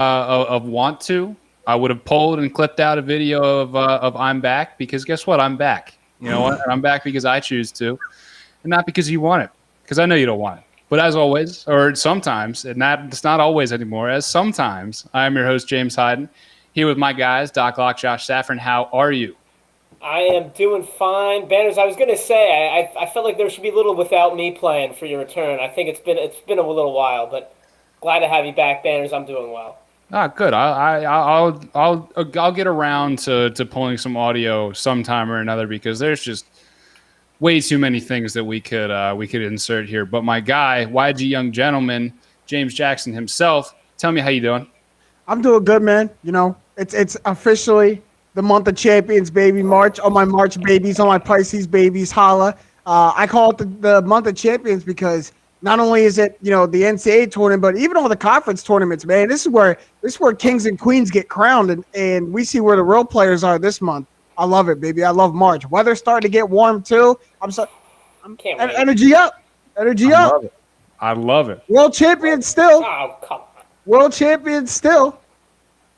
of want to, I would have pulled and clipped out a video of I'm back, because guess what? I'm back. You know what? I'm back because I choose to, and not because you want it, because I know you don't want it. But as always, or sometimes, and it's not always anymore, as sometimes, I am your host, James Hyden, here with my guys, Doc Locke, Josh Safran. How are you? I am doing fine, Banners. I was going to say I felt like there should be a little without me playing for your return. I think it's been a little while, but glad to have you back, Banners. I'm doing well. Ah, good. I'll get around to pulling some audio sometime or another, because there's just way too many things that we could insert here. But my guy, YG Young Gentleman, James Jackson himself, tell me how you doing. I'm doing good, man. You know, it's officially the month of champions, baby. March, all my March babies, all my Pisces babies, holla. I call it the month of champions because not only is it, the NCAA tournament, but even all the conference tournaments, man. This is where kings and queens get crowned, and we see where the real players are this month. I love it, baby. I love March. Weather's starting to get warm too. Energy up. Energy up. I love it. World champions still. Oh, come on. World champions still.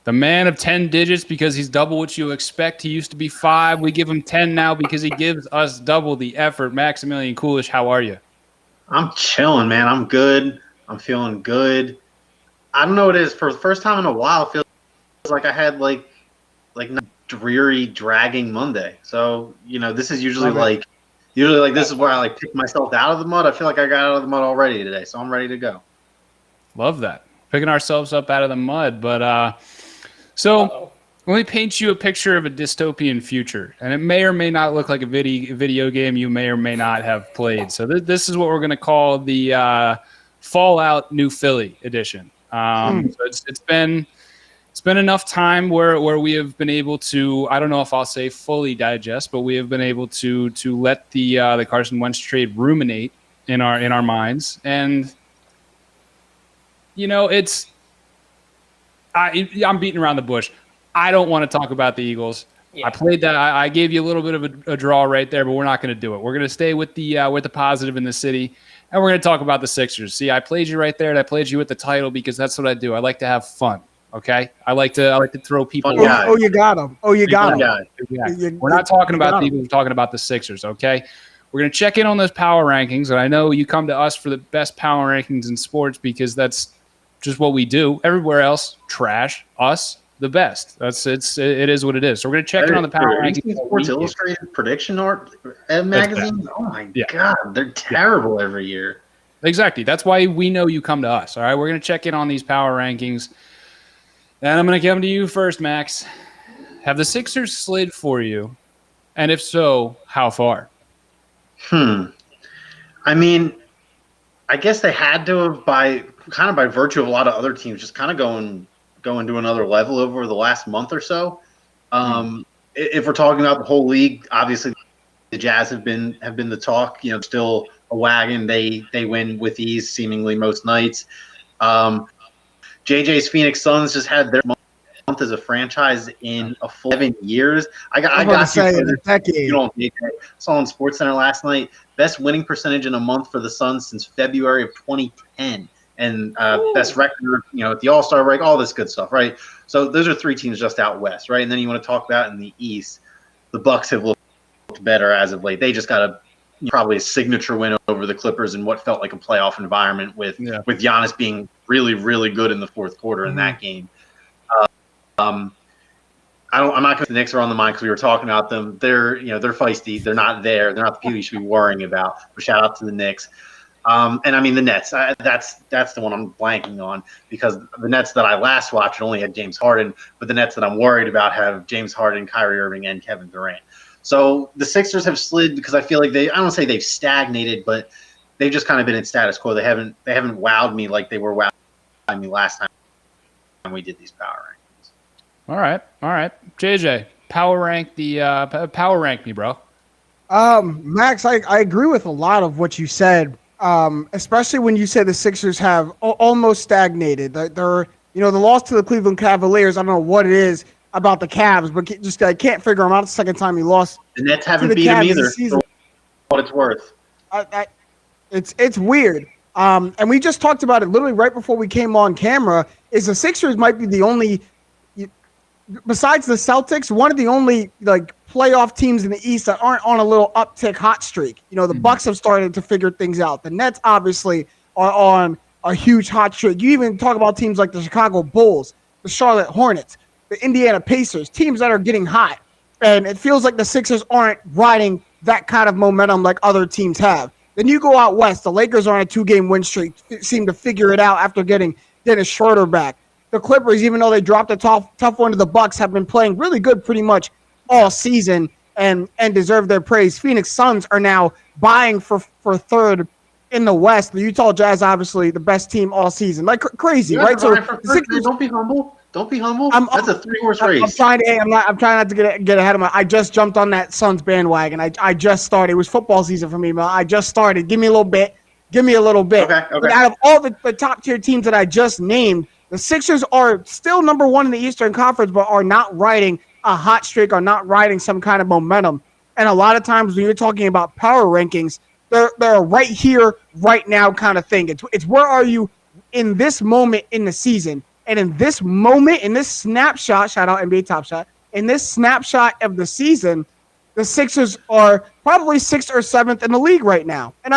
The man of 10 digits, because he's double what you expect. He used to be 5. We give him 10 now because he gives us double the effort. Maximilian Coolish, how are you? I'm chilling, man. I'm good. I'm feeling good. I don't know what it is. For the first time in a while, it feels like I had like not dreary, dragging Monday. So, this is usually this is where I pick myself out of the mud. I feel like I got out of the mud already today, so I'm ready to go. Love that. Picking ourselves up out of the mud. But so let me paint you a picture of a dystopian future, and it may or may not look like a video game you may or may not have played. So this is what we're going to call the Fallout New Philly edition. So it's been enough time where we have been able to, I don't know if I'll say fully digest, but we have been able to let the Carson Wentz trade ruminate in our minds. And I'm beating around the bush. I don't want to talk about the Eagles. Yeah. I played that. I gave you a little bit of a draw right there, but we're not going to do it. We're going to stay with the positive in the city, and we're going to talk about the Sixers. See, I played you right there, and I played you with the title because that's what I do. I like to have fun. Okay, I like to throw people. Oh, you got them. Oh, you got them. Exactly. We're not talking about the Eagles. We're talking about the Sixers. Okay, we're going to check in on those power rankings, and I know you come to us for the best power rankings in sports because that's just what we do. Everywhere else, trash. Us, the best. It is what it is. So we're going to check in on the power rankings. Sports Illustrated prediction art magazine. Oh my God, they're terrible every year. Exactly. That's why we know you come to us. All right, we're going to check in on these power rankings. And I'm going to come to you first, Max. Have the Sixers slid for you? And if so, how far? I mean, I guess they had to have by virtue of a lot of other teams just kind of going to another level over the last month or so. If we're talking about the whole league, obviously the Jazz have been the talk. Still a wagon. They win with ease seemingly most nights. JJ's Phoenix Suns just had their month as a franchise in a full 7 years. I got you for this. You don't take it. Saw on SportsCenter last night. Best winning percentage in a month for the Suns since February of 2010, and best record, at the All-Star break, all this good stuff, right? So those are 3 teams just out west, right? And then you want to talk about in the East, the Bucks have looked better as of late. They just got probably a signature win over the Clippers in what felt like a playoff environment with Giannis being really, really good in the fourth quarter in that game. I'm not going to the Knicks are on the mind because we were talking about them. They're feisty. They're not there. They're not the people you should be worrying about. But shout out to the Knicks. And I mean the Nets. That's the one I'm blanking on because the Nets that I last watched only had James Harden, but the Nets that I'm worried about have James Harden, Kyrie Irving, and Kevin Durant. So the Sixers have slid because I feel like I don't say they've stagnated, but they've just kind of been in status quo. They haven't wowed me like they were wowing me last time we did these power rankings. All right. JJ, power rank me, bro. Max, I agree with a lot of what you said. Especially when you say the Sixers have almost stagnated. They're the loss to the Cleveland Cavaliers. I don't know what it is about the Cavs, but I can't figure them out. It's the second time he lost. The Nets haven't beat him either. For what it's worth. It's weird. And we just talked about it literally right before we came on camera, is the Sixers might be the only, besides the Celtics, one of the only like playoff teams in the East that aren't on a little uptick hot streak. You know, the Bucks have started to figure things out. The Nets obviously are on a huge hot streak. You even talk about teams like the Chicago Bulls, the Charlotte Hornets, the Indiana Pacers, teams that are getting hot. And it feels like the Sixers aren't riding that kind of momentum like other teams have. Then you go out west. The Lakers are on a 2-game win streak, seem to figure it out after getting Dennis Schroeder back. The Clippers, even though they dropped a tough one to the Bucks, have been playing really good pretty much all season and deserve their praise. Phoenix Suns are now vying for third in the West. The Utah Jazz, obviously, the best team all season. Like crazy, right? So don't be humble. Don't be humble. That's a 3-horse race. I'm trying not to get ahead of my. I just jumped on that Suns bandwagon. I just started. It was football season for me, man. I just started. Give me a little bit. Okay. But out of all the top tier teams that I just named, the Sixers are still number one in the Eastern Conference, but are not riding a hot streak, are not riding some kind of momentum. And a lot of times when you're talking about power rankings, they're right here, right now kind of thing. It's where are you in this moment in the season? And in this moment, in this snapshot, shout out NBA Top Shot, in this snapshot of the season, the Sixers are probably 6th or 7th in the league right now. And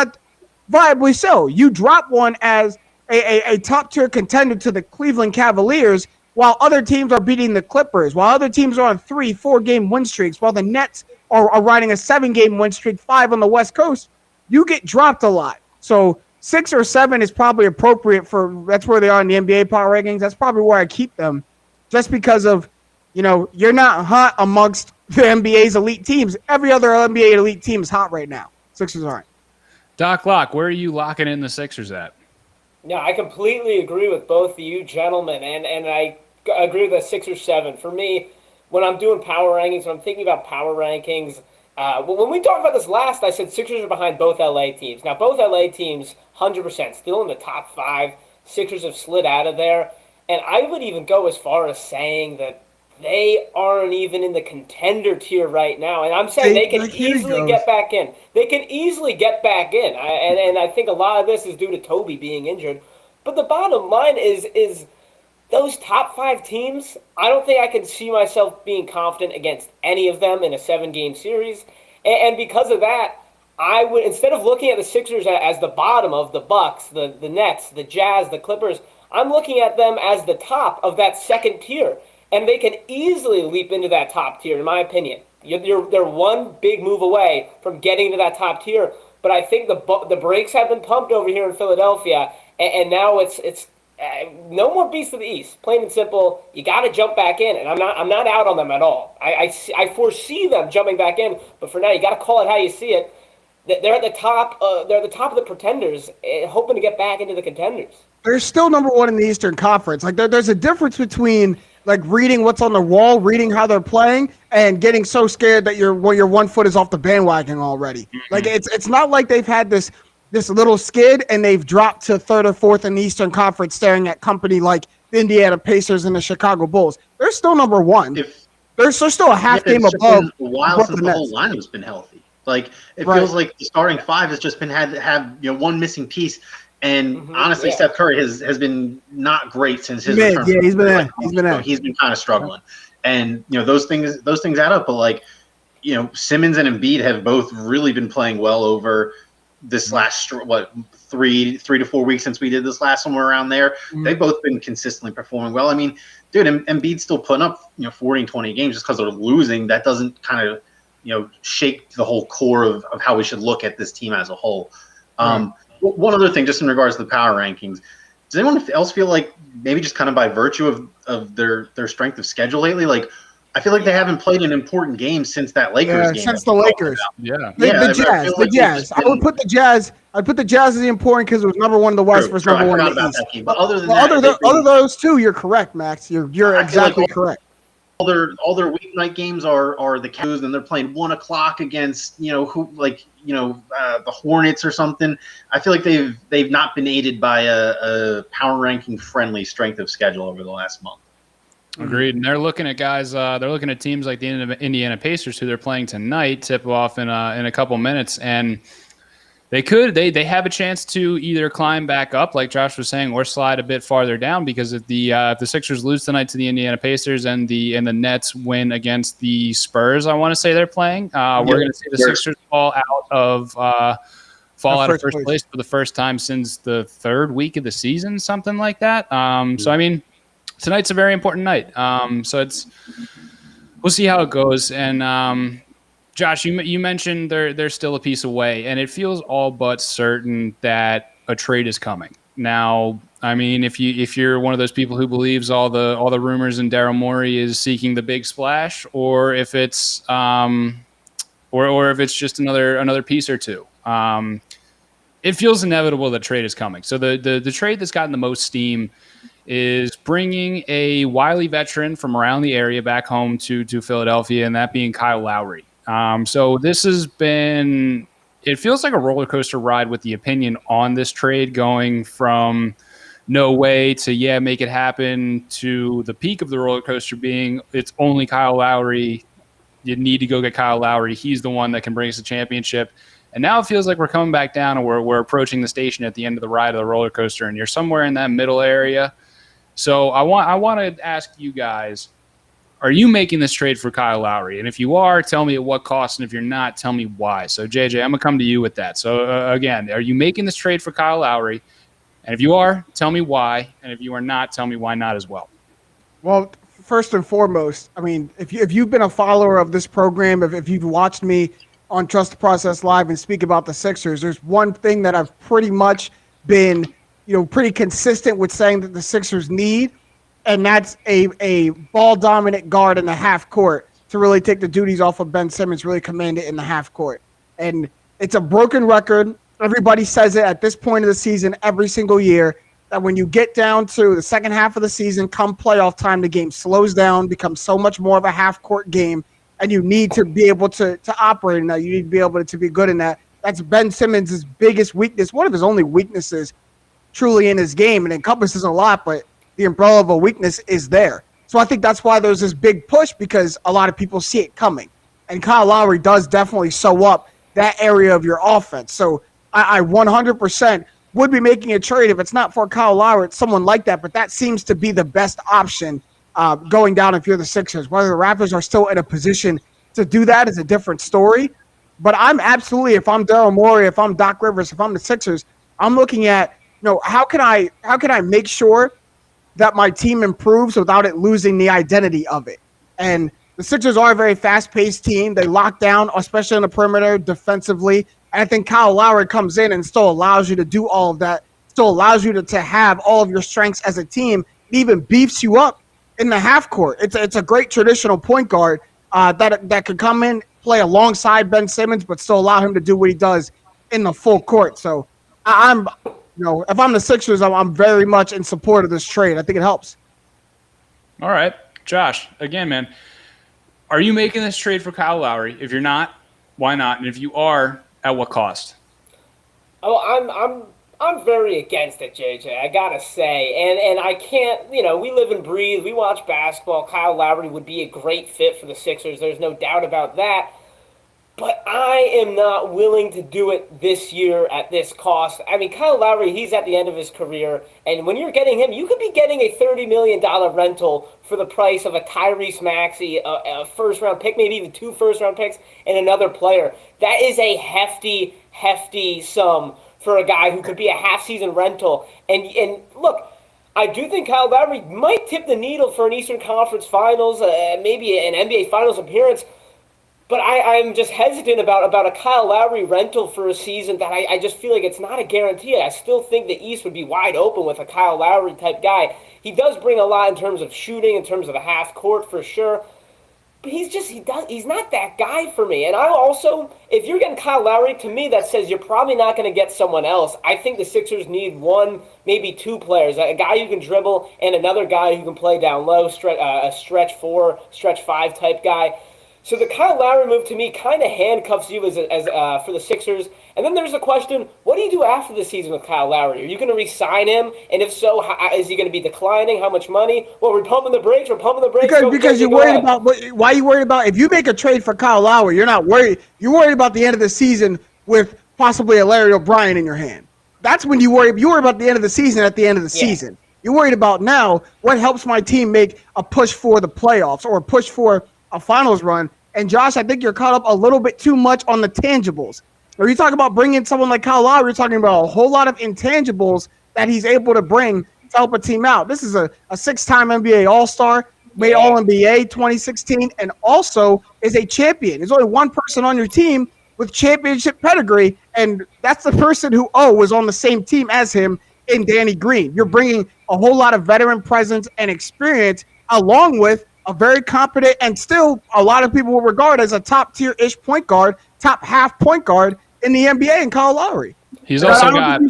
viably so. You drop one as a top-tier contender to the Cleveland Cavaliers while other teams are beating the Clippers, while other teams are on 3-4-game win streaks, while the Nets are riding a 7-game win streak, 5 on the West Coast. You get dropped a lot. So 6 or 7 is probably appropriate that's where they are in the NBA power rankings. That's probably where I keep them just because of, you're not hot amongst the NBA's elite teams. Every other NBA elite team is hot right now. Sixers aren't. Doc Lock, where are you locking in the Sixers at? Yeah, I completely agree with both of you gentlemen, and I agree with the 6 or 7. For me, when I'm doing power rankings, when I'm thinking about power rankings, when we talked about this last, I said Sixers are behind both LA teams. Now, both LA teams, 100%, still in the top 5. Sixers have slid out of there. And I would even go as far as saying that they aren't even in the contender tier right now. And I'm saying they can easily get back in. They can easily get back in. And I think a lot of this is due to Toby being injured. But the bottom line is those top 5 teams, I don't think I can see myself being confident against any of them in a 7-game series. And because of that, I would, instead of looking at the Sixers as the bottom of the Bucks, the Nets, the Jazz, the Clippers, I'm looking at them as the top of that second tier. And they can easily leap into that top tier, in my opinion. They're one big move away from getting to that top tier. But I think the brakes have been pumped over here in Philadelphia, and now it's no more beasts of the East. Plain and simple, you got to jump back in, and I'm not out on them at all. I foresee them jumping back in, but for now, you got to call it how you see it. They're at the top. They're at the top of the pretenders, hoping to get back into the contenders. They're still number one in the Eastern Conference. Like there's a difference between like reading what's on the wall, reading how they're playing, and getting so scared that your 1 foot is off the bandwagon already. Like it's not like they've had this little skid and they've dropped to 3rd or 4th in the Eastern Conference, staring at company like the Indiana Pacers and the Chicago Bulls. They're still number 1. They're still a half game above. It's been a while since the whole lineup's been healthy. Like it feels like the starting 5 has just been had to have one missing piece. And honestly, Steph Curry has been not great since his return. Yeah, he's been kind of struggling, and those things add up. But like Simmons and Embiid have both really been playing well over this last 3 to 4 weeks since we did this last one. We're around there. They've both been consistently performing well. I mean, dude, Embiid's still putting up 40 and 20 games just because they're losing. That doesn't kind of shake the whole core of how we should look at this team as a whole. One other thing, just in regards to the power rankings, does anyone else feel like maybe just kind of by virtue of their strength of schedule lately, like I feel like they haven't played an important game since that Lakers game. Since the Lakers. The Jazz. I would put the Jazz. I'd put the Jazz as important because it was number 1 in the West versus number 1 in the East. But other than other those two, you're correct, Max. You're exactly correct. All their weeknight games are the Cavs, and they're playing 1 o'clock against the Hornets or something. I feel like they've not been aided by a power ranking friendly strength of schedule over the last month. Agreed. And they're looking at guys. They're looking at teams like the Indiana Pacers, who they're playing tonight, tip off in a couple minutes, and They could. They have a chance to either climb back up, like Josh was saying, or slide a bit farther down. Because if the Sixers lose tonight to the Indiana Pacers and the Nets win against the Spurs, I want to say they're playing. We're going to see the Sixers fall out of first place for the first time since the third week of the season, something like that. So I mean, tonight's a very important night. So we'll see how it goes. And Josh, you mentioned they're still a piece away, and it feels all but certain that a trade is coming. Now, I mean, if you're one of those people who believes all the rumors and Daryl Morey is seeking the big splash, or if it's or if it's just another piece or two, it feels inevitable that trade is coming. So the trade that's gotten the most steam is bringing a wily veteran from around the area back home to Philadelphia, and that being Kyle Lowry. So this has been, it feels like a roller coaster ride with the opinion on this trade, going from no way to, yeah, make it happen, to the peak of the roller coaster being it's only Kyle Lowry. You need to go get Kyle Lowry. He's the one that can bring us a championship. And now it feels like we're coming back down and we're approaching the station at the end of the ride of the roller coaster, and you're somewhere in that middle area. So I want to ask you guys, are you making this trade for Kyle Lowry? And if you are, tell me at what cost. And if you're not, tell me why. So, JJ, I'm going to come to you with that. So, again, are you making this trade for Kyle Lowry? And if you are, tell me why. And if you are not, tell me why not as well. Well, first and foremost, I mean, if you've been a follower of this program, if you've watched me on Trust the Process Live and speak about the Sixers, there's one thing that I've pretty much been, pretty consistent with saying that the Sixers need, and that's a ball-dominant guard in the half court to really take the duties off of Ben Simmons, really command it in the half court. And it's a broken record. Everybody says it at this point of the season every single year, that when you get down to the second half of the season, come playoff time, the game slows down, becomes so much more of a half-court game, and you need to be able to operate in that. You need to be able to be good in that. That's Ben Simmons' biggest weakness, one of his only weaknesses truly in his game, and encompasses a lot, but the umbrella of a weakness is there. So I think that's why there's this big push, because a lot of people see it coming. And Kyle Lowry does definitely sew up that area of your offense. So I 100% would be making a trade if it's not for Kyle Lowry. It's someone like that, but that seems to be the best option going down if you're the Sixers. Whether the Raptors are still in a position to do that is a different story. But I'm absolutely, if I'm Daryl Morey, if I'm Doc Rivers, if I'm the Sixers, I'm looking at, how can I make sure that my team improves without it losing the identity of it? And the Sixers are a very fast-paced team. They lock down, especially on the perimeter, defensively. And I think Kyle Lowry comes in and still allows you to do all of that, still allows you to have all of your strengths as a team. It even beefs you up in the half court. It's a great traditional point guard that could come in, play alongside Ben Simmons, but still allow him to do what he does in the full court. So I'm – if I'm the Sixers, I'm very much in support of this trade. I think it helps. All right. Josh, again, man, are you making this trade for Kyle Lowry? If you're not, why not? And if you are, at what cost? Oh, I'm very against it, JJ, I gotta say. And I can't, we live and breathe. We watch basketball. Kyle Lowry would be a great fit for the Sixers. There's no doubt about that. But I am not willing to do it this year at this cost. I mean, Kyle Lowry, he's at the end of his career. And when you're getting him, you could be getting a $30 million rental for the price of a Tyrese Maxey, a first-round pick, maybe even 2 first-round picks, and another player. That is a hefty, hefty sum for a guy who could be a half-season rental. And look, I do think Kyle Lowry might tip the needle for an Eastern Conference Finals, maybe an NBA Finals appearance. But I'm just hesitant about a Kyle Lowry rental for a season that I just feel like it's not a guarantee. I still think the East would be wide open with a Kyle Lowry type guy. He does bring a lot in terms of shooting, in terms of the half court for sure. But he's not that guy for me. And I also, if you're getting Kyle Lowry, to me that says you're probably not going to get someone else. I think the Sixers need 1, maybe 2 players, a guy who can dribble and another guy who can play down low, a stretch 4, stretch 5 type guy. So the Kyle Lowry move to me kind of handcuffs you as for the Sixers. And then there's a question, what do you do after the season with Kyle Lowry? Are you going to re-sign him? And if so, is he going to be declining? How much money? Well, we're pumping the brakes. Because you're worried about – why are you worried about – if you make a trade for Kyle Lowry, you're not worried. You're worried about the end of the season with possibly a Larry O'Brien in your hand. That's when you worry about the end of the season at the end of the season. You're worried about now what helps my team make a push for the playoffs or a push for a finals run. And Josh, I think you're caught up a little bit too much on the tangibles. When you talk about bringing someone like Kyle Lowry, you're talking about a whole lot of intangibles that he's able to bring to help a team out. This is a 6-time NBA All-Star, made All-NBA 2016, and also is a champion. There's only one person on your team with championship pedigree, and that's the person who was on the same team as him in Danny Green. You're bringing a whole lot of veteran presence and experience along with a very competent and still a lot of people will regard as a top-tier-ish point guard, top half point guard in the NBA in Kyle Lowry. He's also got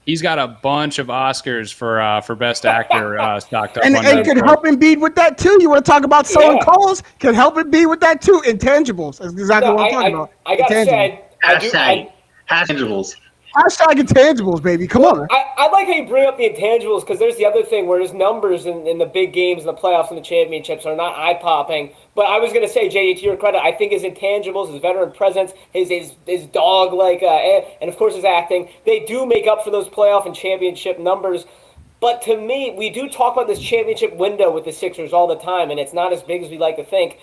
He's got a bunch of Oscars for Best Actor stocked up. And could help Embiid with that too. You want to talk about selling calls? Could help Embiid with that too. Intangibles. That's exactly what I'm talking about. I got to say, intangibles. Hashtag intangibles, baby. Come on. I like how you bring up the intangibles because there's the other thing where his numbers in the big games, in the playoffs, and the championships are not eye-popping. But I was going to say, JD, to your credit, I think his intangibles, his veteran presence, his dog-like, and of course his acting, they do make up for those playoff and championship numbers. But to me, we do talk about this championship window with the Sixers all the time, and it's not as big as we like to think.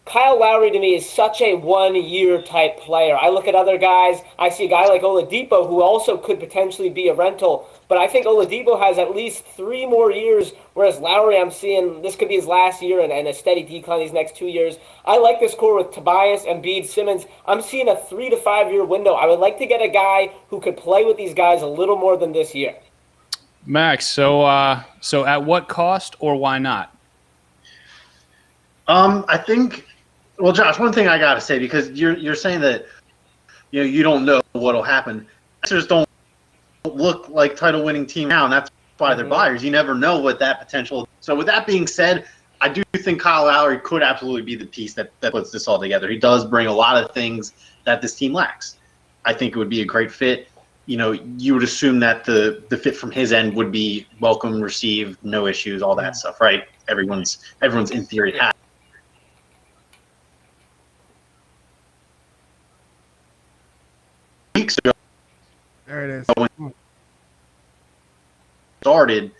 Kyle Lowry, to me, is such a one-year type player. I look at other guys. I see a guy like Oladipo who also could potentially be a rental. But I think Oladipo has at least 3 more years, whereas Lowry, I'm seeing this could be his last year and a steady decline these next 2 years. I like this core with Tobias, Embiid, Simmons. I'm seeing a 3 to 5 year window. I would like to get a guy who could play with these guys a little more than this year. Max, so at what cost or why not? I think. Well, Josh, one thing I got to say, because you're saying that you don't know what'll happen. Sixers don't look like title-winning team now, and that's why they're buyers. You never know what that potential. So with that being said, I do think Kyle Lowry could absolutely be the piece that puts this all together. He does bring a lot of things that this team lacks. I think it would be a great fit. You would assume that the fit from his end would be welcome, received, no issues, all that stuff, right? Everyone's in theory happy. Weeks ago, there it is. When started,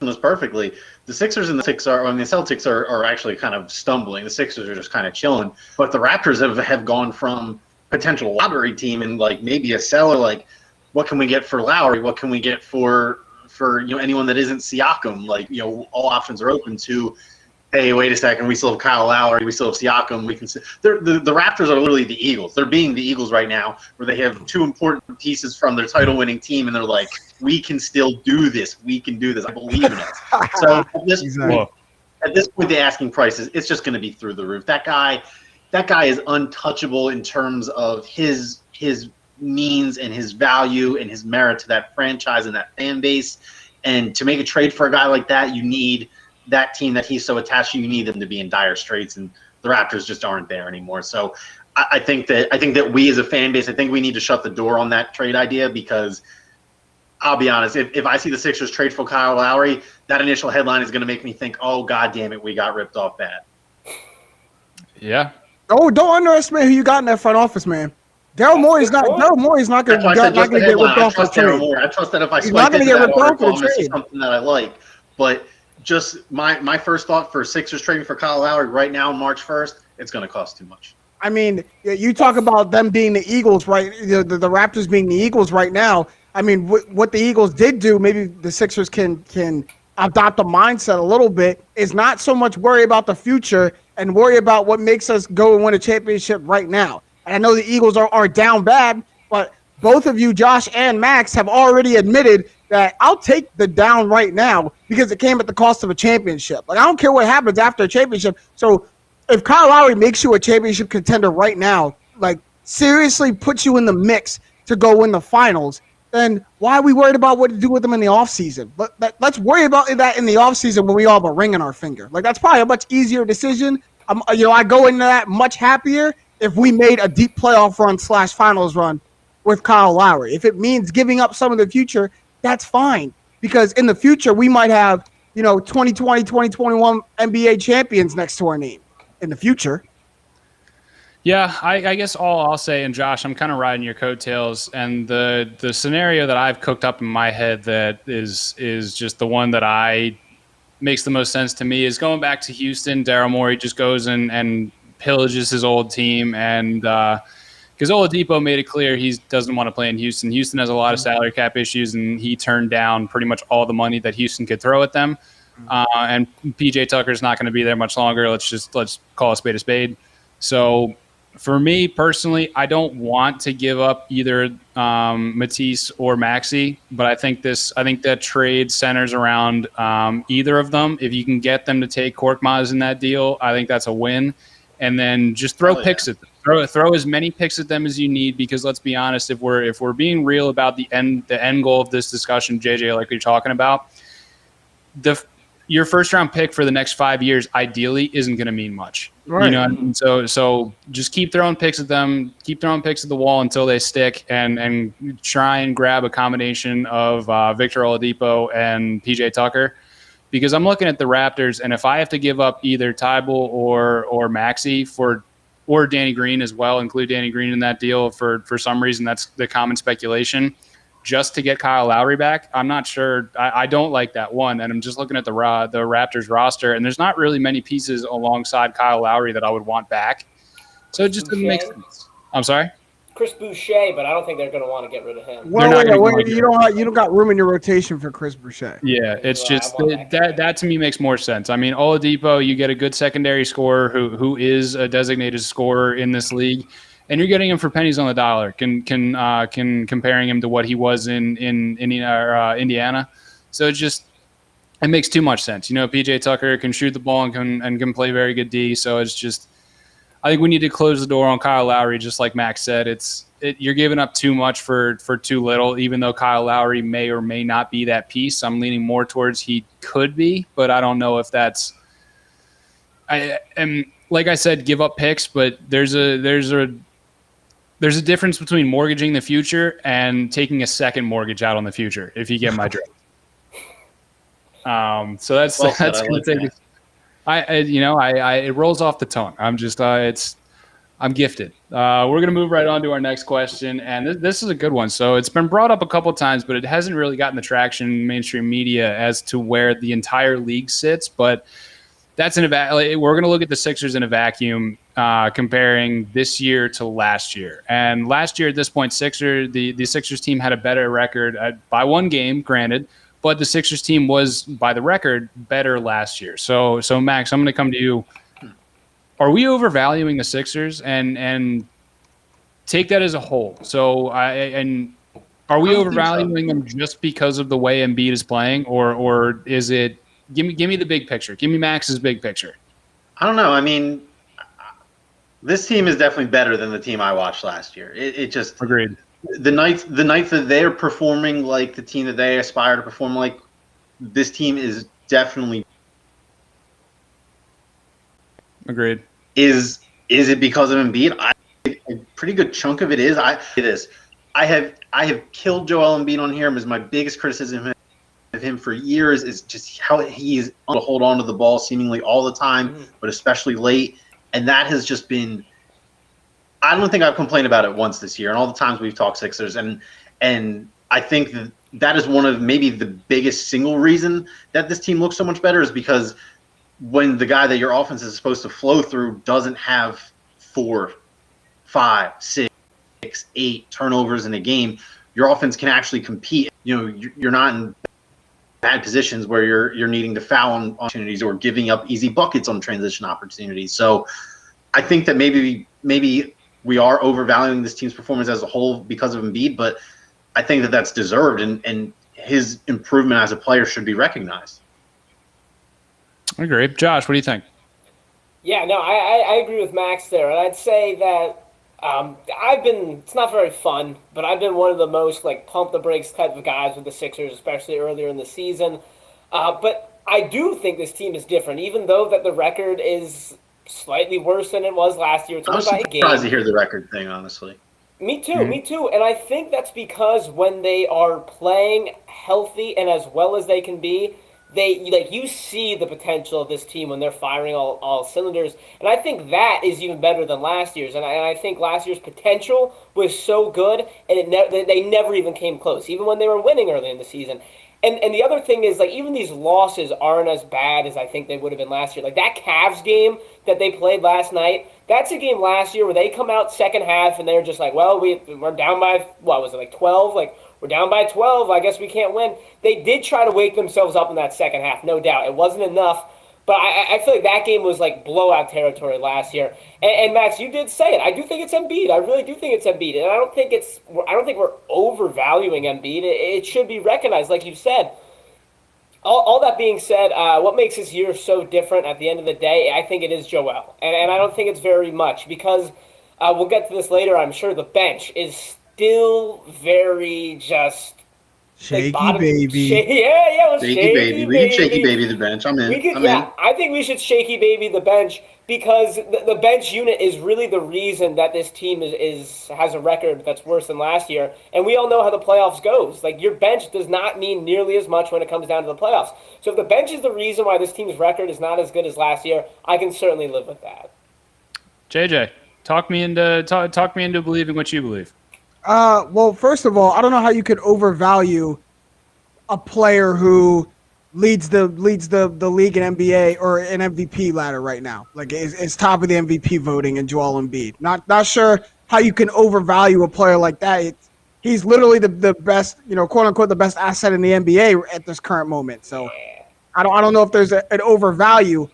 was perfectly. The Sixers and the Celtics are actually kind of stumbling. The Sixers are just kind of chilling, but the Raptors have gone from potential lottery team and like maybe a seller. Like, what can we get for Lowry? What can we get for anyone that isn't Siakam? Like, all options are open to. Hey, wait a second. We still have Kyle Lowry. We still have Siakam. The Raptors are literally the Eagles. They're being the Eagles right now, where they have 2 important pieces from their title-winning team, and they're like, we can still do this. We can do this. I believe in it. So at this point, the asking price it's just going to be through the roof. That guy is untouchable in terms of his means and his value and his merit to that franchise and that fan base. And to make a trade for a guy like that, you need that team that he's so attached to. You need them to be in dire straits, and the Raptors just aren't there anymore. So I think that we as a fan base, I think we need to shut the door on that trade idea, because I'll be honest, if I see the Sixers trade for Kyle Lowry, that initial headline is going to make me think, oh, God damn it, we got ripped off bad. Yeah. Oh, don't underestimate who you got in that front office, man. Daryl Morey's not going to get ripped off for the trade. I trust that if I swipe into that article, I'm going to see something that I like. But just my first thought for Sixers trading for Kyle Lowry right now, March 1st, it's going to cost too much. I mean, you talk about them being the Eagles, right? The Raptors being the Eagles right now. I mean, what the Eagles did do, maybe the Sixers can adopt a mindset a little bit, is not so much worry about the future and worry about what makes us go and win a championship right now. And I know the Eagles are down bad, but both of you, Josh and Max, have already admitted that I'll take the down right now because it came at the cost of a championship. Like, I don't care what happens after a championship. So if Kyle Lowry makes you a championship contender right now, like seriously puts you in the mix to go win the finals, then why are we worried about what to do with them in the offseason? Let's worry about that in the offseason when we all have a ring in our finger. Like, that's probably a much easier decision. I go into that much happier if we made a deep playoff run / finals run with Kyle Lowry. If it means giving up some of the future, that's fine, because in the future we might have 2020, 2021 NBA champions next to our name. in the future. Yeah, I guess all I'll say, and Josh, I'm kind of riding your coattails, and the scenario that I've cooked up in my head that is just the one that makes the most sense to me is going back to Houston. Daryl Morey just goes and pillages his old team, and because Oladipo made it clear he doesn't want to play in Houston. Houston has a lot of salary cap issues, and he turned down pretty much all the money that Houston could throw at them. And PJ Tucker's not going to be there much longer. Let's call a spade a spade. So for me personally, I don't want to give up either Matisse or Maxey, but I think that trade centers around either of them. If you can get them to take Korkmaz in that deal, I think that's a win. And then just throw picks at them. Throw as many picks at them as you need, because let's be honest, if we're being real about the end goal of this discussion, JJ, like you're talking about, your first round pick for the next 5 years ideally isn't going to mean much. Right. You know, and so just keep throwing picks at them, keep throwing picks at the wall until they stick, and try and grab a combination of Victor Oladipo and PJ Tucker. Because I'm looking at the Raptors, and if I have to give up either Tybal or Maxey or Danny Green as well, include Danny Green in that deal for some reason, that's the common speculation, just to get Kyle Lowry back, I'm not sure. I don't like that one. And I'm just looking at the Raptors roster, and there's not really many pieces alongside Kyle Lowry that I would want back. So it just doesn't make sense. I'm sorry? Chris Boucher, but I don't think they're going to want to get rid of him. Well, wait, you don't got room in your rotation for Chris Boucher. Yeah, it's just that to me makes more sense. I mean, Oladipo, you get a good secondary scorer who is a designated scorer in this league, and you're getting him for pennies on the dollar. Can comparing him to what he was in Indiana. So it makes too much sense. You know, PJ Tucker can shoot the ball and can play very good D. So it's just, I think we need to close the door on Kyle Lowry, just like Max said. You're giving up too much for too little, even though Kyle Lowry may or may not be that piece. I'm leaning more towards he could be, but I don't know if that's – and like I said, give up picks, but there's a difference between mortgaging the future and taking a second mortgage out on the future, if you get my drift. So that's going to take – it rolls off the tongue. I'm just, I'm gifted. We're going to move right on to our next question. And this is a good one. So it's been brought up a couple of times, but it hasn't really gotten the traction in mainstream media as to where the entire league sits. But that's we're going to look at the Sixers in a vacuum, comparing this year to last year. And last year at this point, the Sixers team had a better record by one game, granted. But the Sixers team was, by the record, better last year. So Max, I'm going to come to you. Are we overvaluing the Sixers and take that as a whole? So are we overvaluing them just because of the way Embiid is playing, or is it? Give me the big picture. Give me Max's big picture. I don't know. I mean, this team is definitely better than the team I watched last year. It just agreed. The nights that they're performing like the team that they aspire to perform like, this team is definitely agreed. Is it because of Embiid? A pretty good chunk of it is. I have killed Joel Embiid on here. As my biggest criticism of him for years is just how he's able to hold on to the ball seemingly all the time, but especially late, and that has just been. I don't think I've complained about it once this year, and all the times we've talked Sixers, and I think that is one of maybe the biggest single reason that this team looks so much better is because when the guy that your offense is supposed to flow through doesn't have 4, 5, 6, 8 turnovers in a game, your offense can actually compete. You know, you're not in bad positions where you're needing to foul on opportunities or giving up easy buckets on transition opportunities. So I think that maybe we are overvaluing this team's performance as a whole because of Embiid, but I think that that's deserved, and his improvement as a player should be recognized. I agree. Josh, what do you think? Yeah, no, I agree with Max there, and I'd say that it's not very fun, but I've been one of the most pump the brakes type of guys with the Sixers, especially earlier in the season. But I do think this team is different, even though that the record is slightly worse than it was last year. It's only by a game. I'm surprised to hear the record thing, honestly. Me too. And I think that's because when they are playing healthy and as well as they can be, you see the potential of this team when they're firing all cylinders, and I think that is even better than last year's. And I think last year's potential was so good, and they never even came close, even when they were winning early in the season. And the other thing is, like, even these losses aren't as bad as I think they would have been last year. Like, that Cavs game that they played last night, that's a game last year where they come out second half and they're just like, well, we're down by, what was it, like 12? Like, we're down by 12. I guess we can't win. They did try to wake themselves up in that second half, no doubt. It wasn't enough. But I feel like that game was like blowout territory last year. And Max, you did say it. I do think it's Embiid. I really do think it's Embiid. And I don't think we're overvaluing Embiid. It should be recognized, like you said. All that being said, what makes this year so different at the end of the day, I think it is Joel. And I don't think it's very much because we'll get to this later, I'm sure. The bench is still very just shaky, like baby. Shaky baby. We can shaky baby the bench. I'm in. I think we should shaky baby the bench because the bench unit is really the reason that this team has a record that's worse than last year. And we all know how the playoffs goes. Like, your bench does not mean nearly as much when it comes down to the playoffs. So if the bench is the reason why this team's record is not as good as last year, I can certainly live with that. JJ, talk me into believing what you believe. Well, first of all, I don't know how you could overvalue a player who leads the league in NBA or an MVP ladder right now. Like, is top of the MVP voting in Joel Embiid. Not sure how you can overvalue a player like that. He's literally the best, quote unquote, the best asset in the NBA at this current moment. So I don't know if there's an overvalue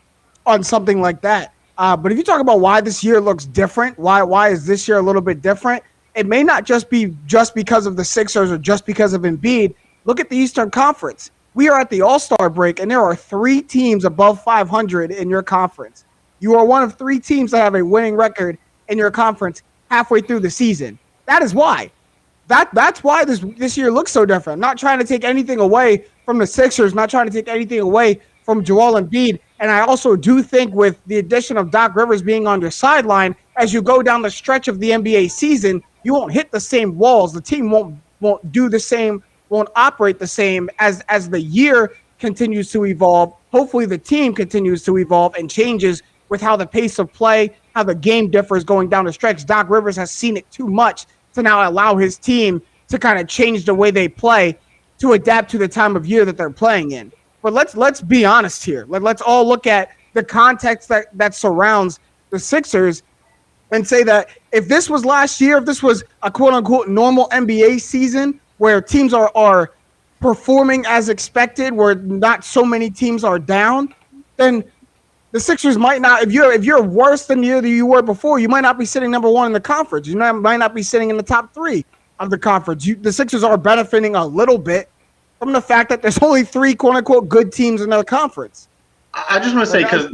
on something like that. But if you talk about why this year looks different, why is this year a little bit different? It may not just be because of the Sixers or just because of Embiid. Look at the Eastern Conference. We are at the All-Star break, and there are 3 teams above 500 in your conference. You are one of 3 teams that have a winning record in your conference halfway through the season. That is why. That's why this year looks so different. I'm not trying to take anything away from the Sixers, not trying to take anything away from Joel Embiid. And I also do think with the addition of Doc Rivers being on your sideline, as you go down the stretch of the NBA season, you won't hit the same walls. The team won't do the same, won't operate the same as the year continues to evolve. Hopefully the team continues to evolve and changes with how the pace of play, how the game differs going down the stretch. Doc Rivers has seen it too much to now allow his team to kind of change the way they play to adapt to the time of year that they're playing in. But let's be honest here. Let's all look at the context that surrounds the Sixers and say that if this was last year, if this was a quote-unquote normal NBA season where teams are performing as expected, where not so many teams are down, then the Sixers might not, if you're worse than the year that you were before, you might not be sitting number 1 in the conference. You might not be sitting in the top 3 of the conference. The Sixers are benefiting a little bit from the fact that there's only 3 quote-unquote good teams in the conference. I just want to say, because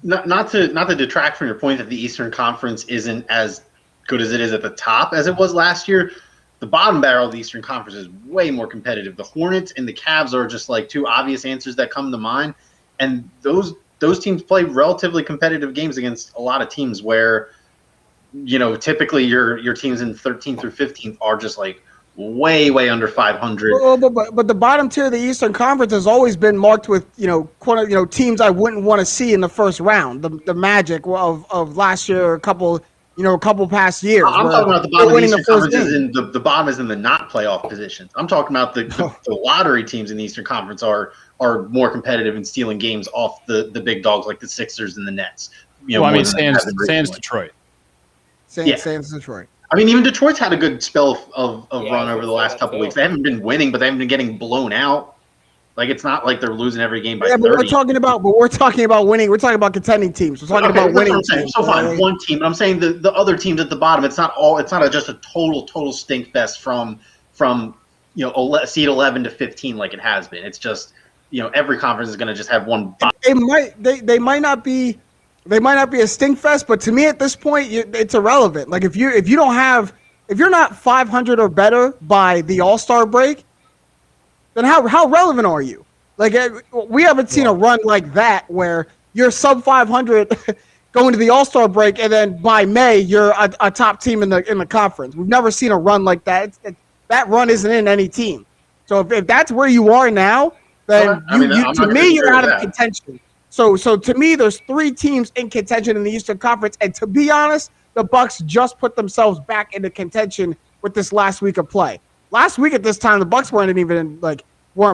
not to detract from your point that the Eastern Conference isn't as good as it is at the top as it was last year, the bottom barrel of the Eastern Conference is way more competitive. The Hornets and the Cavs are just like 2 obvious answers that come to mind, and those teams play relatively competitive games against a lot of teams where, typically your teams in 13th through 15th are just like way under 500. Well, but the bottom tier of the Eastern Conference has always been marked with teams I wouldn't want to see in the first round. The Magic of last year, a couple past years. I'm talking about the bottom of the Eastern Conference the bottom is in the not playoff positions. I'm talking about the lottery teams in the Eastern Conference are more competitive in stealing games off the big dogs like the Sixers and the Nets. Sans Detroit. Sans Detroit. I mean, even Detroit's had a good spell of run over the last couple of weeks. They haven't been winning, but they haven't been getting blown out. Like, it's not like they're losing every game by 30. But we're talking about winning. We're talking about contending teams. We're talking about winning teams. So fine, one team. But I'm saying the other teams at the bottom. It's not just a total stink fest from seed 11 to 15 like it has been. It's just every conference is going to just have one. They might not be. They might not be a stink fest, but to me at this point, it's irrelevant. Like if you're not 500 or better by the All-Star break, then how relevant are you? Like, we haven't seen a run like that where you're sub 500 going to the All-Star break, and then by May you're a top team in the conference. We've never seen a run like that. That run isn't in any team. So if that's where you are now, then to me you're out of that. contention. So to me, there's 3 teams in contention in the Eastern Conference, and to be honest, the Bucks just put themselves back into contention with this last week of play. Last week at this time, the Bucks weren't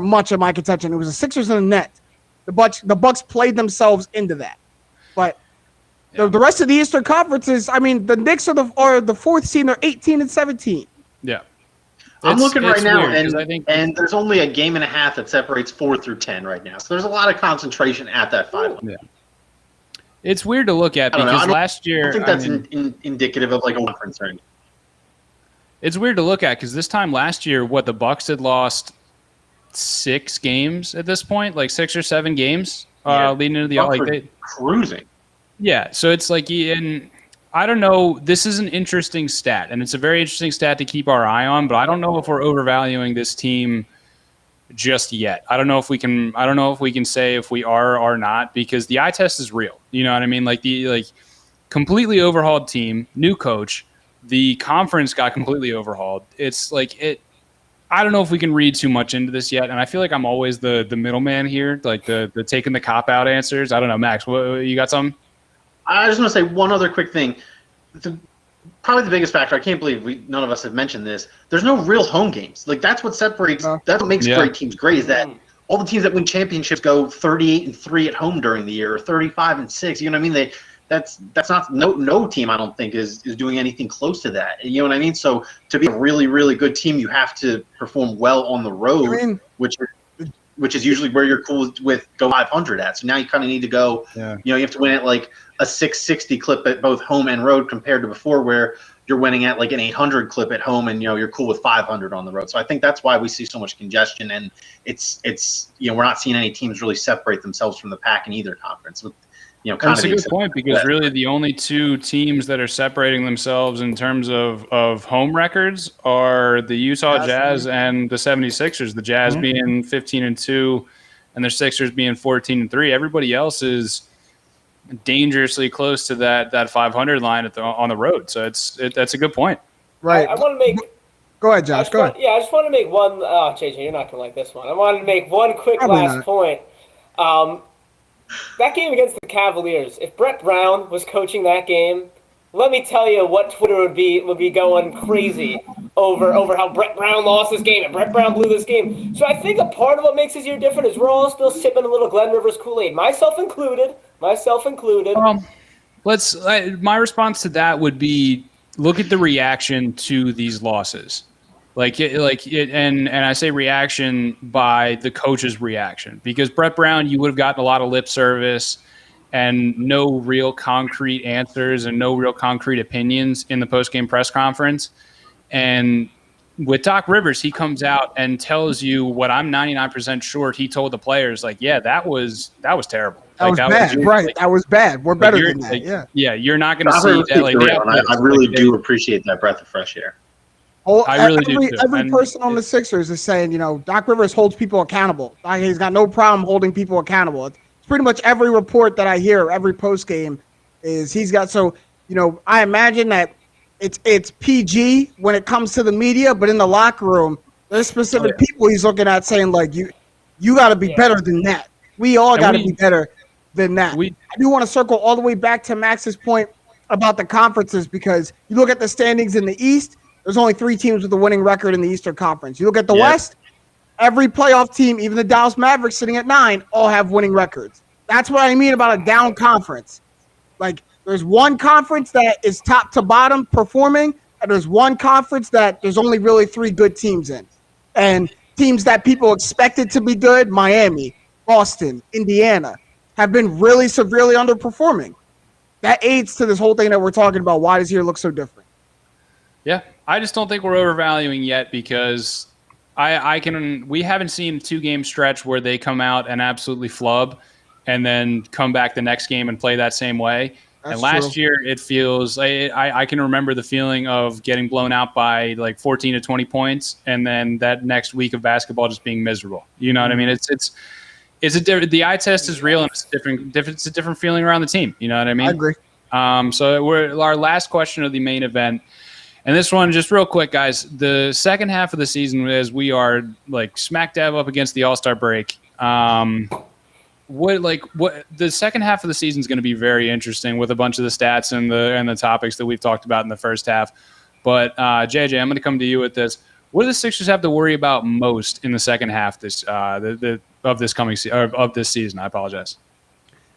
much of my contention. It was the Sixers and the Nets. The Bucks played themselves into that. But the rest of the Eastern Conference is, I mean, the Knicks are the 4th seed. They're 18 and 17. Yeah. I'm looking right now, weird, and there's only a game and a half that separates 4 through 10 right now. So there's a lot of concentration at that 5. Yeah. It's weird to look at because last year, I think that's indicative of like a conference or anything. It's weird to look at because this time last year, the Bucks had lost 6 games at this point, like 6 or 7 games leading into the cruising. Yeah, so it's like, and I don't know. This is an interesting stat, and it's a very interesting stat to keep our eye on. But I don't know if we're overvaluing this team just yet. I don't know if we can say if we are or not, because the eye test is real. You know what I mean? Like completely overhauled team, new coach. The conference got completely overhauled. It's like I don't know if we can read too much into this yet, and I feel like I'm always the middleman here, like the taking the cop out answers. I don't know, Max. You got something? I just want to say one other quick thing. Probably the biggest factor. I can't believe none of us have mentioned this. There's no real home games. Like that's what separates. That's what makes great teams great. Is that all the teams that win championships go 38-3 at home during the year, or 35-6. You know what I mean? That's not no team. I don't think is doing anything close to that. You know what I mean? So to be a really really good team, you have to perform well on the road, which is usually where you're cool with go 500 at. So now you kind of need to go. Yeah. You know, you have to win at like a 660 clip at both home and road compared to before where you're winning at like an 800 clip at home and you're cool with 500 on the road. So I think that's why we see so much congestion, and it's we're not seeing any teams really separate themselves from the pack in either conference. With that's a good point, because really the only 2 teams that are separating themselves in terms of home records are the Utah Jazz and the 76ers. The Jazz being 15-2 and the Sixers being 14-3. Everybody else is dangerously close to that 500 line on the road. So that's a good point. Right. I want to make. Go ahead, Josh. Go ahead. I just want to make one. JJ, you're not going to like this one. I wanted to make one quick last point. That game against the Cavaliers. If Brett Brown was coaching that game, let me tell you what Twitter would be going crazy over how Brett Brown lost this game and Brett Brown blew this game. So I think a part of what makes this year different is we're all still sipping a little Glen Rivers Kool-Aid, myself included. My response to that would be look at the reaction to these losses. And I say reaction by the coach's reaction, because Brett Brown, you would have gotten a lot of lip service and no real concrete answers and no real concrete opinions in the post-game press conference. And with Doc Rivers, he comes out and tells you what I'm 99% sure he told the players, like, yeah, that was terrible. That was bad. That was bad. We're better than that. Yeah, you're not going to see that. I really do appreciate that breath of fresh air. Every person on the Sixers is saying, Doc Rivers holds people accountable. He's got no problem holding people accountable. It's pretty much every report that I hear, every post game, is he's got. So, I imagine that it's PG when it comes to the media, but in the locker room, there's specific people he's looking at saying, like, you got to be better than that. We all got to be better than that. I do want to circle all the way back to Max's point about the conferences, because you look at the standings in the East. There's only 3 teams with a winning record in the Eastern Conference. You look at the West, every playoff team, even the Dallas Mavericks sitting at 9, all have winning records. That's what I mean about a down conference. Like, there's one conference that is top to bottom performing, and there's one conference that there's only really 3 good teams in. And teams that people expected to be good, Miami, Boston, Indiana, have been really severely underperforming. That aids to this whole thing that we're talking about. Why does here look so different? Yeah. I just don't think we're overvaluing yet, because we haven't seen a 2-game stretch where they come out and absolutely flub and then come back the next game and play that same way. That's and last year it feels I can remember the feeling of getting blown out by like 14 to 20 points, and then that next week of basketball just being miserable. You know what I mean? The eye test is real, and it's a different feeling around the team. You know what I mean? I agree. So our last question of the main event. And this one, just real quick, guys, the second half of the season, as we are like smack dab up against the All-Star break, What the second half of the season is going to be very interesting with a bunch of the stats and the topics that we've talked about in the first half. But JJ, I'm going to come to you with this. What do the Sixers have to worry about most in the second half of this season? I apologize.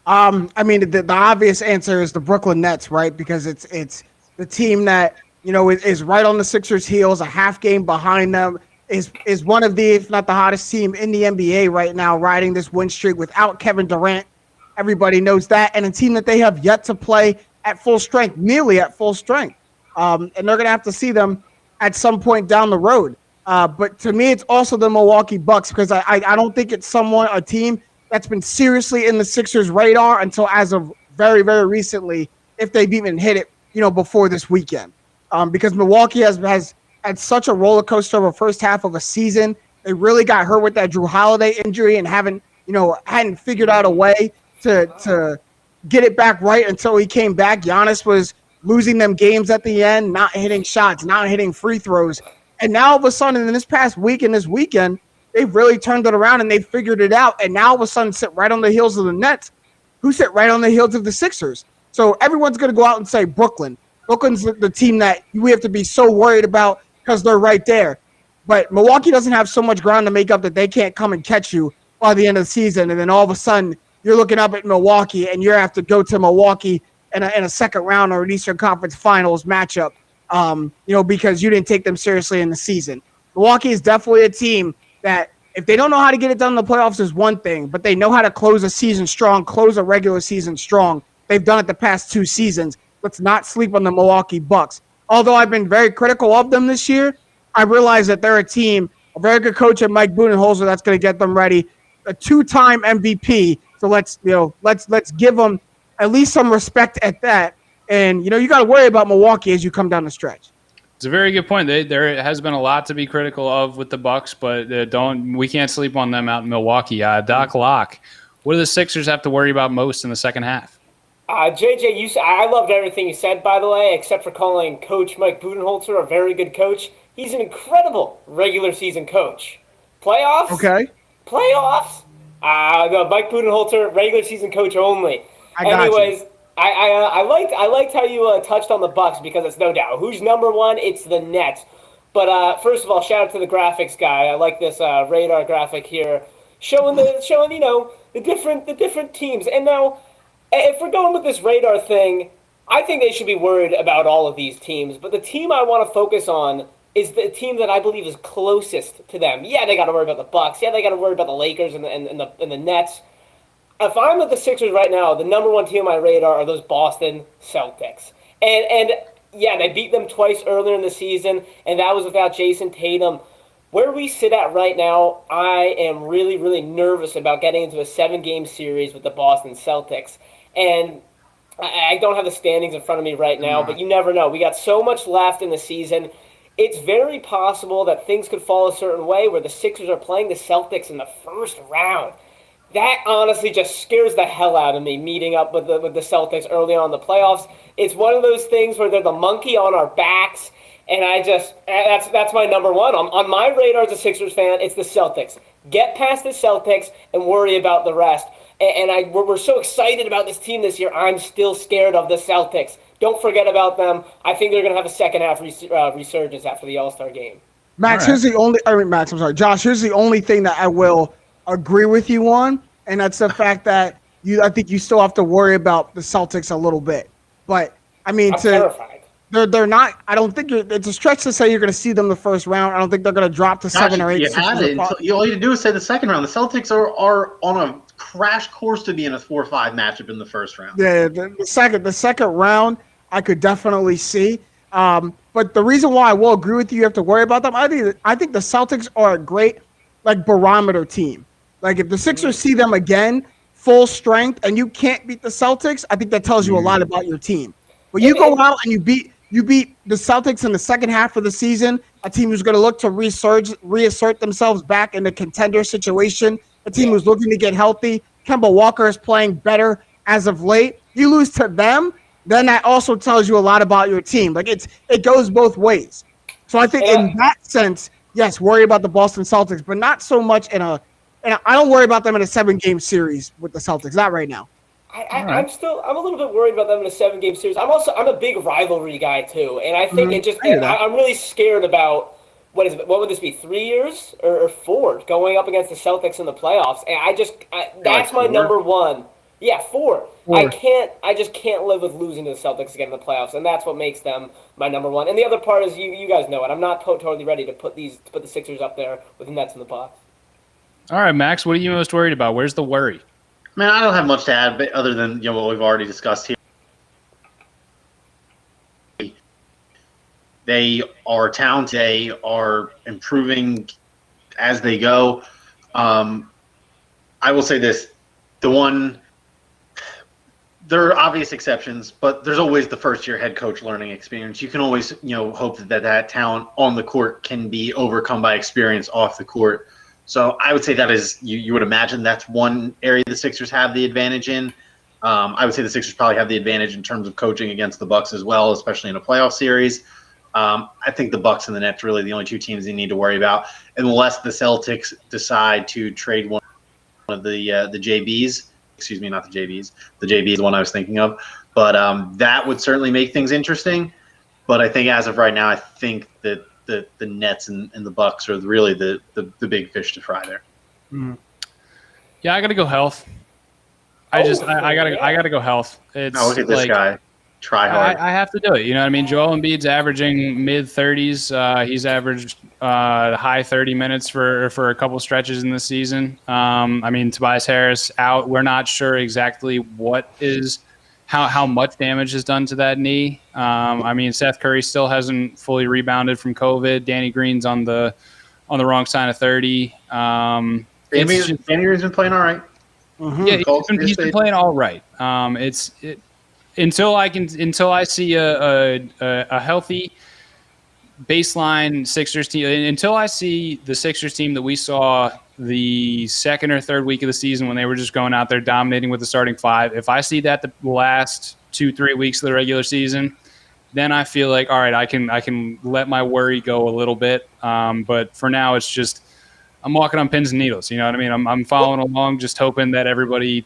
I mean, the obvious answer is the Brooklyn Nets, right? Because it's the team that is right on the Sixers' heels, a half game behind them. Is one of the, if not the hottest team in the NBA right now, riding this win streak without Kevin Durant. Everybody knows that. And a team that they have yet to play at full strength, nearly at full strength. And they're going to have to see them at some point down the road. But to me, it's also the Milwaukee Bucks, because I don't think it's a team that's been seriously in the Sixers' radar until as of very, very recently, if they've even hit it, before this weekend. Because Milwaukee has had such a roller coaster of a first half of a season. They really got hurt with that Drew Holiday injury and hadn't figured out a way to get it back right until he came back. Giannis was losing them games at the end, not hitting shots, not hitting free throws. And now all of a sudden in this past week and this weekend, they've really turned it around and they've figured it out. And now all of a sudden sit right on the heels of the Nets, who sit right on the heels of the Sixers. So everyone's going to go out and say Brooklyn. Brooklyn's the team that we have to be so worried about because they're right there. But Milwaukee doesn't have so much ground to make up that they can't come and catch you by the end of the season. And then all of a sudden you're looking up at Milwaukee and you have to go to Milwaukee in a second round or an Eastern Conference Finals matchup, because you didn't take them seriously in the season. Milwaukee is definitely a team that if they don't know how to get it done in the playoffs is one thing, but they know how to close a season strong, close a regular season strong. They've done it the past 2 seasons. Let's not sleep on the Milwaukee Bucks. Although I've been very critical of them this year, I realize that they're a team, a very good coach at Mike Budenholzer that's going to get them ready, a 2-time MVP. So let's give them at least some respect at that. And you got to worry about Milwaukee as you come down the stretch. It's a very good point. There has been a lot to be critical of with the Bucks, but we can't sleep on them out in Milwaukee. Doc Locke, what do the Sixers have to worry about most in the second half? JJ, I loved everything you said, by the way, except for calling Coach Mike Budenholzer a very good coach. He's an incredible regular season coach. Playoffs? Okay. Playoffs? No, Mike Budenholzer, regular season coach only. Anyways, I liked how you touched on the Bucks, because it's no doubt who's number one. It's the Nets. But first of all, shout out to the graphics guy. I like this radar graphic here, showing the different teams. And now, if we're going with this radar thing, I think they should be worried about all of these teams. But the team I want to focus on is the team that I believe is closest to them. Yeah, they got to worry about the Bucks. Yeah, they got to worry about the Lakers and the Nets. If I'm with the Sixers right now, the number one team on my radar are those Boston Celtics. And yeah, they beat them twice earlier in the season, and that was without Jason Tatum. Where we sit at right now, I am really, really nervous about getting into a 7-game series with the Boston Celtics. And I don't have the standings in front of me right now, but you never know. We got so much left in the season. It's very possible that things could fall a certain way where the Sixers are playing the Celtics in the first round. That honestly just scares the hell out of me, meeting up with the Celtics early on in the playoffs. It's one of those things where they're the monkey on our backs, and that's my number one. On my radar as a Sixers fan, it's the Celtics. Get past the Celtics and worry about the rest. And we're so excited about this team this year. I'm still scared of the Celtics. Don't forget about them. I think they're going to have a second half resurgence after the All-Star game. Max, Josh, here's the only thing that I will agree with you on, and that's the fact that I think you still have to worry about the Celtics a little bit. But I mean, I'm terrified. They're not. I don't think it's a stretch to say you're going to see them the first round. I don't think they're going to drop to 7 or 8. All you need to do is say the second round. The Celtics are on a crash course to be in a 4-5 matchup in the first round. Yeah, the second round I could definitely see. But the reason why I will agree with you have to worry about them, I think the Celtics are a great barometer team. Like if the Sixers see them again, full strength, and you can't beat the Celtics, I think that tells you a lot about your team. But you go out and you beat the Celtics in the second half of the season, a team who's going to look to reassert themselves back in the contender situation, a team who's looking to get healthy. Kemba Walker is playing better as of late. You lose to them, then that also tells you a lot about your team. Like it goes both ways. So I think in that sense, yes, worry about the Boston Celtics, but not so much in And I don't worry about them in a 7-game series with the Celtics. Not right now. I'm a little bit worried about them in a 7-game series. I'm a big rivalry guy too, and I think I'm really scared about what would this be, 3 years or 4 going up against the Celtics in the playoffs, and that's my number one. Yeah, 4. I just can't live with losing to the Celtics again in the playoffs, and that's what makes them my number one. And the other part is you guys know it. I'm not totally ready to put the Sixers up there with the Nets in the box. All right, Max, what are you most worried about? Where's the worry? Man, I don't have much to add, but other than what we've already discussed here. They are talented. They are improving as they go. I will say this: there are obvious exceptions, but there's always the first-year head coach learning experience. You can always, hope that talent on the court can be overcome by experience off the court. So I would say that is, you would imagine that's one area the Sixers have the advantage in. I would say the Sixers probably have the advantage in terms of coaching against the Bucks as well, especially in a playoff series. I think the Bucks and the Nets are really the only two teams they need to worry about, unless the Celtics decide to trade one of the JBs. Excuse me, not the JBs. The JB is the one I was thinking of. But that would certainly make things interesting. But I think as of right now, I think that the Nets and the Bucks are really the big fish to fry there. Mm-hmm. Yeah, I got to go health. I gotta go health. It's look at this guy. Try hard. I have to do it. You know what I mean? Joel Embiid's averaging mid-30s. He's averaged high 30 minutes for a couple stretches in the season. Tobias Harris out. We're not sure exactly how much damage is done to that knee. Seth Curry still hasn't fully rebounded from COVID. Danny Green's on the wrong side of 30. Danny Green's been playing all right. Mm-hmm. Yeah, he's been playing all right. Until I see a healthy baseline Sixers team, until I see the Sixers team that we saw the second or third week of the season when they were just going out there dominating with the starting five, if I see that the last 2-3 weeks of the regular season, then I feel like, all right, I can let my worry go a little bit. But for now, it's just I'm walking on pins and needles. You know what I mean? I'm following along, just hoping that everybody.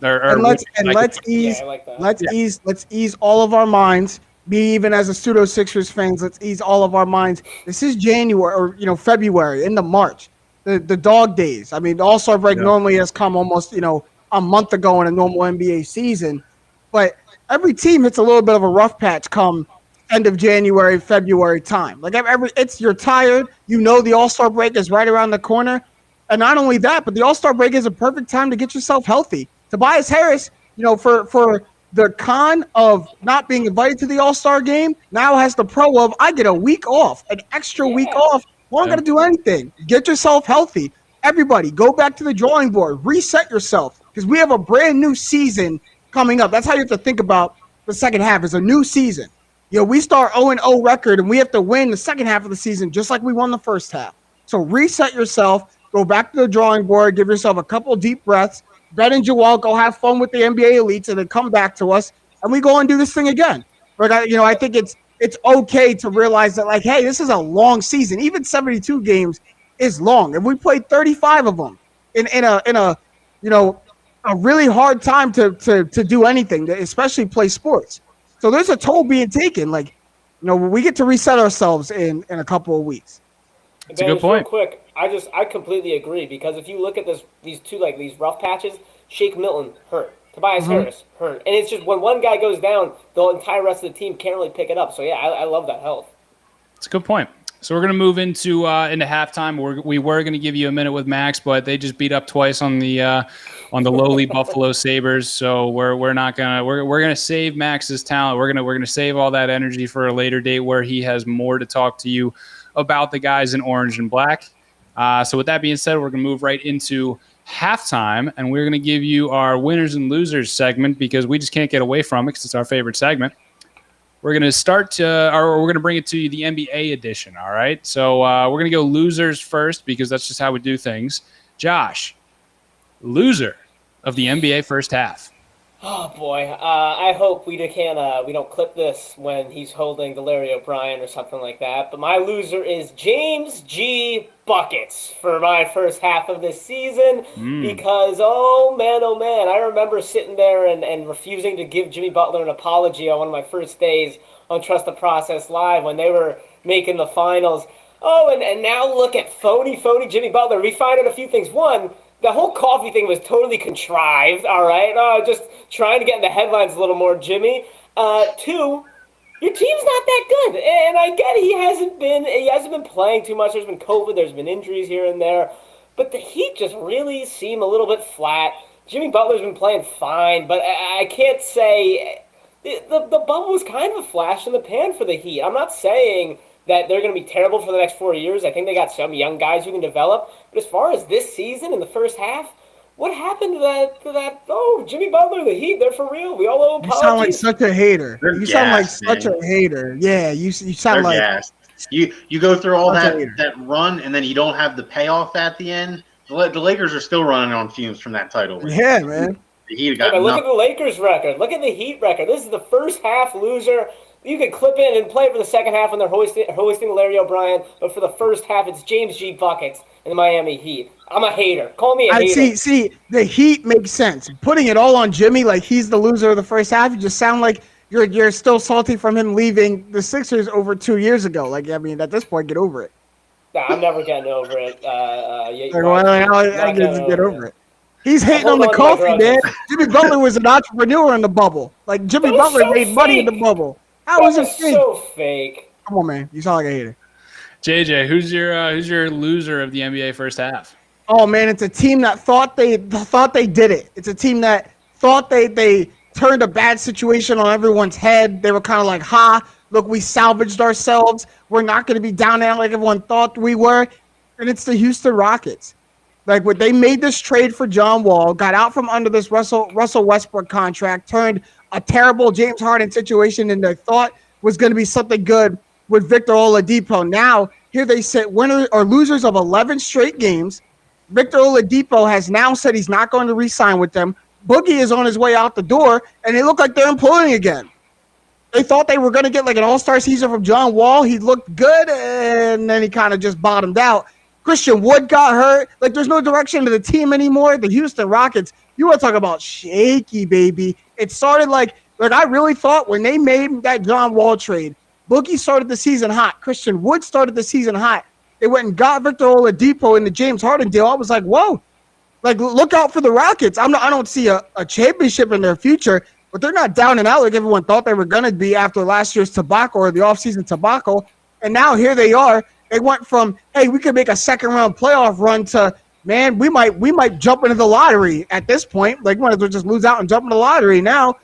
Let's ease all of our minds. Me, even as a pseudo Sixers fans, let's ease all of our minds. This is January or February into March, the dog days. The All-Star break normally has come almost a month ago in a normal NBA season, but every team hits a little bit of a rough patch come end of January, February time. You're tired. The All-Star break is right around the corner, and not only that, but the All-Star break is a perfect time to get yourself healthy. Tobias Harris, for the con of not being invited to the All-Star game, now has the pro of I get a week off, an extra week off. Well, I'm going to do anything. Get yourself healthy. Everybody, go back to the drawing board. Reset yourself because we have a brand new season coming up. That's how you have to think about the second half. It's a new season. We start 0-0 record, and we have to win the second half of the season just like we won the first half. So reset yourself. Go back to the drawing board. Give yourself a couple deep breaths. Ben and Joel go have fun with the NBA elites and then come back to us and we go and do this thing again. But I think it's okay to realize that hey, this is a long season. Even 72 games is long. And we played 35 of them in a really hard time to do anything, especially play sports. So there's a toll being taken. We get to reset ourselves in a couple of weeks. That's a good point. Real quick, I completely agree because if you look at these rough patches, Shake Milton hurt, Tobias Harris hurt, and it's just when one guy goes down, the entire rest of the team can't really pick it up. So yeah, I love that health. That's a good point. So we're gonna move into halftime. We were gonna give you a minute with Max, but they just beat up twice on the lowly Buffalo Sabres. So we're gonna save Max's talent. We're gonna save all that energy for a later date where he has more to talk to you about the guys in orange and black. So with that being said, we're going to move right into halftime, and we're going to give you our winners and losers segment because we just can't get away from it because it's our favorite segment. We're going to we're going to bring it to you the NBA edition, all right? So we're going to go losers first because that's just how we do things. Josh, loser of the NBA first half. Oh boy, I hope we don't clip this when he's holding the Larry O'Brien or something like that. But my loser is James G. Buckets for my first half of this season Mm. because oh man, I remember sitting there and refusing to give Jimmy Butler an apology on one of my first days on Trust the Process Live when they were making the finals. Oh, and now look at phony Jimmy Butler. We find out a few things. One, the whole coffee thing was totally contrived. All right, just trying to get in the headlines a little more, Jimmy. Two, your team's not that good, and I get it. He hasn't been playing too much. There's been COVID. There's been injuries here and there, but the Heat just really seem a little bit flat. Jimmy Butler's been playing fine, but I can't say the bubble was kind of a flash in the pan for the Heat. I'm not saying that they're going to be terrible for the next 4 years. I think they got some young guys who can develop. But as far as this season in the first half, what happened to that? Oh, Jimmy Butler, the Heat, they're for real. We all owe You sound like apologies. such a hater. They're You sound like gassed, such man. a hater. Yeah, you sound They're like gassed. You go through all Such a hater. that run, and then you don't have the payoff at the end. The Lakers are still running on fumes from that title win. yeah, man. The Heat Yeah, got but look nothing. at the Lakers record. Look at the Heat record. This is the first half loser. You could clip in and play for the second half when they're hosting Larry O'Brien, but for the first half, it's James G. Buckets and the Miami Heat. I'm a hater. Call me a I hater. see. The Heat makes sense. Putting it all on Jimmy, like he's the loser of the first half, you just sound like you're still salty from him leaving the Sixers over 2 years ago. Like, I mean, at this point, get over it. Nah, I'm never getting over it. Like, well, I not just getting get over over it. it. He's hating on Hold the on to my coffee, man. grudges. Jimmy Butler was an entrepreneur in the bubble. Like Jimmy That was Butler so made money in the fake. bubble. How That was it was fake? so fake. Come on, man. You sound like a hater. JJ, who's your loser of the NBA first half? Oh man, it's a team that thought they did it. It's a team that thought they turned a bad situation on everyone's head. They were kind of like, "Ha, look, we salvaged ourselves. We're not going to be down there like everyone thought we were." And it's the Houston Rockets. Like when they made this trade for John Wall, got out from under this Russell Westbrook contract, turned a terrible James Harden situation into thought was going to be something good with Victor Oladipo. Now here they sit winners or losers of 11 straight games. Victor Oladipo has now said he's not going to re-sign with them. Boogie is on his way out the door, and they look like they're imploding again. They thought they were going to get like an all-star season from John Wall. He looked good, and then he kind of just bottomed out. Christian Wood got hurt. Like, there's no direction to the team anymore. The Houston Rockets, you want to talk about shaky, baby. It started like I really thought when they made that John Wall trade, Boogie started the season hot. Christian Wood started the season hot. They went and got Victor Oladipo in the James Harden deal. I was like, whoa. Like, look out for the Rockets. I don't see a championship in their future, but they're not down and out like everyone thought they were going to be after last year's tobacco or the offseason tobacco. And now here they are. They went from, hey, we could make a second-round playoff run to, man, we might jump into the lottery at this point. Like, we might as well just lose out and jump in the lottery. Now,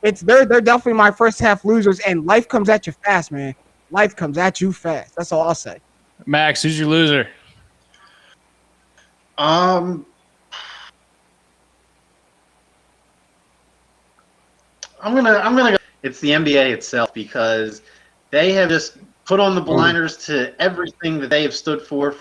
they're definitely my first half losers, and life comes at you fast, man. Life comes at you fast. That's all I'll say. Max, who's your loser? I'm gonna go. It's the NBA itself because they have just put on the blinders to everything that they have stood for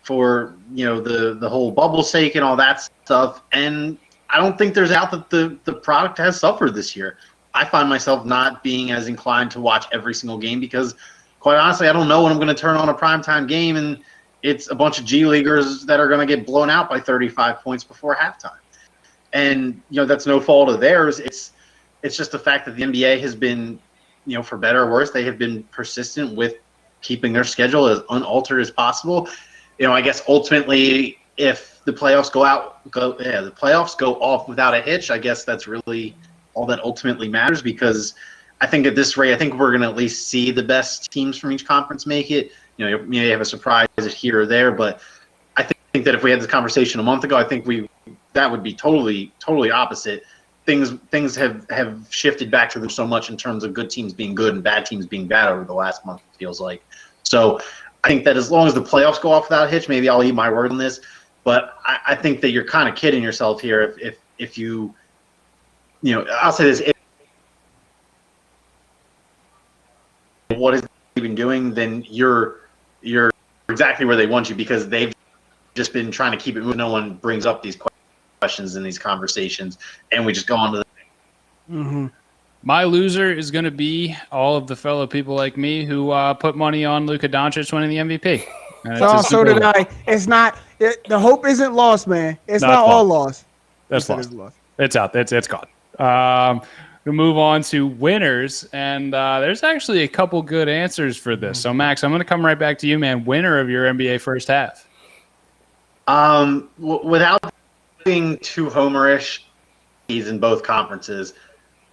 the whole bubble sake and all that stuff. And I don't think there's out that the product has suffered this year. I find myself not being as inclined to watch every single game because, quite honestly, I don't know when I'm going to turn on a primetime game and it's a bunch of G Leaguers that are going to get blown out by 35 points before halftime. And, that's no fault of theirs. It's just the fact that the NBA has been, for better or worse, they have been persistent with keeping their schedule as unaltered as possible. I guess ultimately, if the playoffs the playoffs go off without a hitch, I guess that's really all that ultimately matters because I think at this rate, I think we're going to at least see the best teams from each conference make it. You may have a surprise here or there, but I think that if we had this conversation a month ago, I think that would be totally opposite. Things have shifted back to them so much in terms of good teams being good and bad teams being bad over the last month, it feels like. So I think that as long as the playoffs go off without a hitch, maybe I'll eat my word on this. But I think that you're kind of kidding yourself here if you I'll say this. What is he been doing, then you're exactly where they want you because they've just been trying to keep it moving. No one brings up these questions in these conversations, and we just go on to the. Mm-hmm. My loser is going to be all of the fellow people like me who put money on Luka Doncic winning the MVP. So did I. It's not. The hope isn't lost, man. It's not all lost. That's lost. It's out. It's gone. We'll move on to winners, and there's actually a couple good answers for this. So, Max, I'm going to come right back to you, man. Winner of your NBA first half. Without being too homerish, he's in both conferences.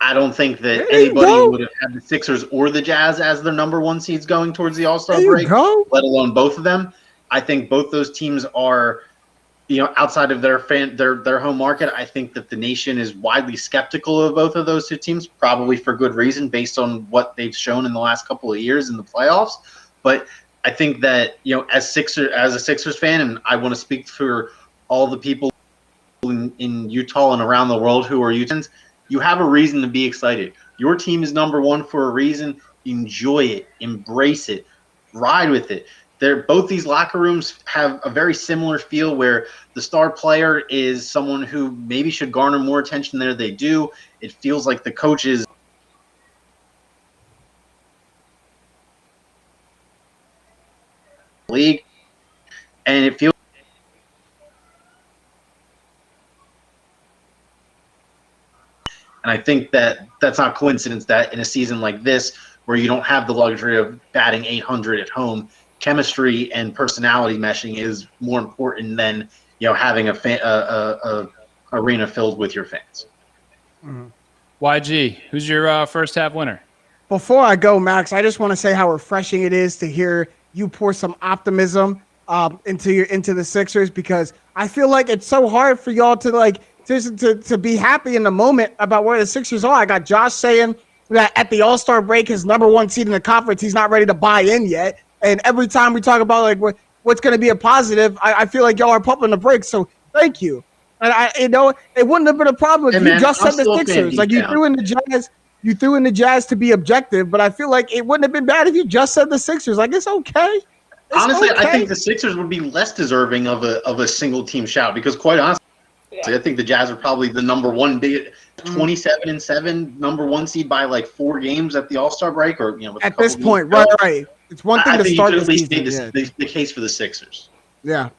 I don't think that anybody would have had the Sixers or the Jazz as their number one seeds going towards the All-Star break, let alone both of them. I think both those teams are, outside of their home market. I think that the nation is widely skeptical of both of those two teams, probably for good reason, based on what they've shown in the last couple of years in the playoffs. But I think that, as a Sixers fan, and I want to speak for all the people in Utah and around the world who are Utahns, you have a reason to be excited. Your team is number one for a reason. Enjoy it. Embrace it. Ride with it. Both these locker rooms have a very similar feel where the star player is someone who maybe should garner more attention than they do. It feels like the coaches league, and it feels. And I think that that's not coincidence that in a season like this, where you don't have the luxury of batting 800 at home, chemistry and personality meshing is more important than having a arena filled with your fans. Mm-hmm. YG, who's your first half winner? Before I go, Max, I just want to say how refreshing it is to hear you pour some optimism into the Sixers, because I feel like it's so hard for y'all to be happy in the moment about where the Sixers are. I got Josh saying that at the All-Star break, his number one seed in the conference, he's not ready to buy in yet. And every time we talk about what's going to be a positive, I feel like y'all are pumping the brakes. So thank you. And it wouldn't have been a problem if you just said the Sixers. Like you threw in the Jazz to be objective, but I feel like it wouldn't have been bad if you just said the Sixers. Like, it's okay. Honestly, I think the Sixers would be less deserving of a single team shout, because quite honestly, I think the Jazz are probably the number one 27-7 number one seed by like 4 games at the All-Star break, or at this point, right. It's one thing to start the season. I think the case for the Sixers. Yeah.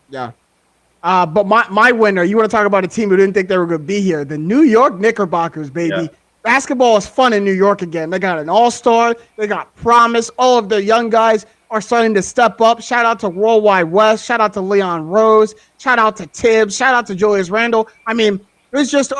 But my winner, you want to talk about a team who didn't think they were going to be here? The New York Knickerbockers, baby. Yeah. Basketball is fun in New York again. They got an All-Star. They got promise. All of their young guys are starting to step up. Shout out to Worldwide West. Shout out to Leon Rose. Shout out to Tibbs. Shout out to Julius Randle. I mean, it was just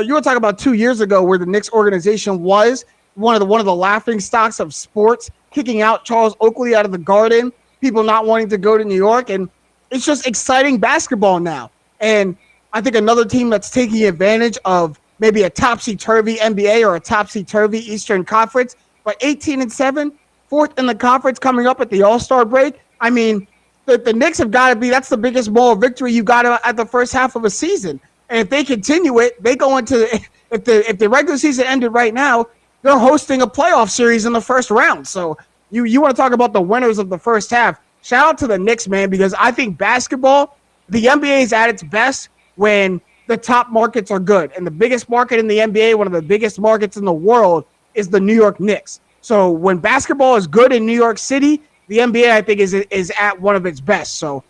you were talking about 2 years ago where the Knicks organization was one of the laughing stocks of sports, kicking out Charles Oakley out of the Garden, people not wanting to go to New York, and it's just exciting basketball now. And I think another team that's taking advantage of maybe a topsy-turvy NBA or a topsy-turvy Eastern Conference, but 18-7, fourth in the conference coming up at the All-Star break. I mean, the Knicks have got to be, that's the biggest moral victory you got at the first half of a season. And if they continue it, they go into, if the regular season ended right now, they're hosting a playoff series in the first round. So you want to talk about the winners of the first half. Shout out to the Knicks, man, because I think basketball, the NBA is at its best when the top markets are good. And the biggest market in the NBA, one of the biggest markets in the world, is the New York Knicks. So when basketball is good in New York City, the NBA, I think, is at one of its best. So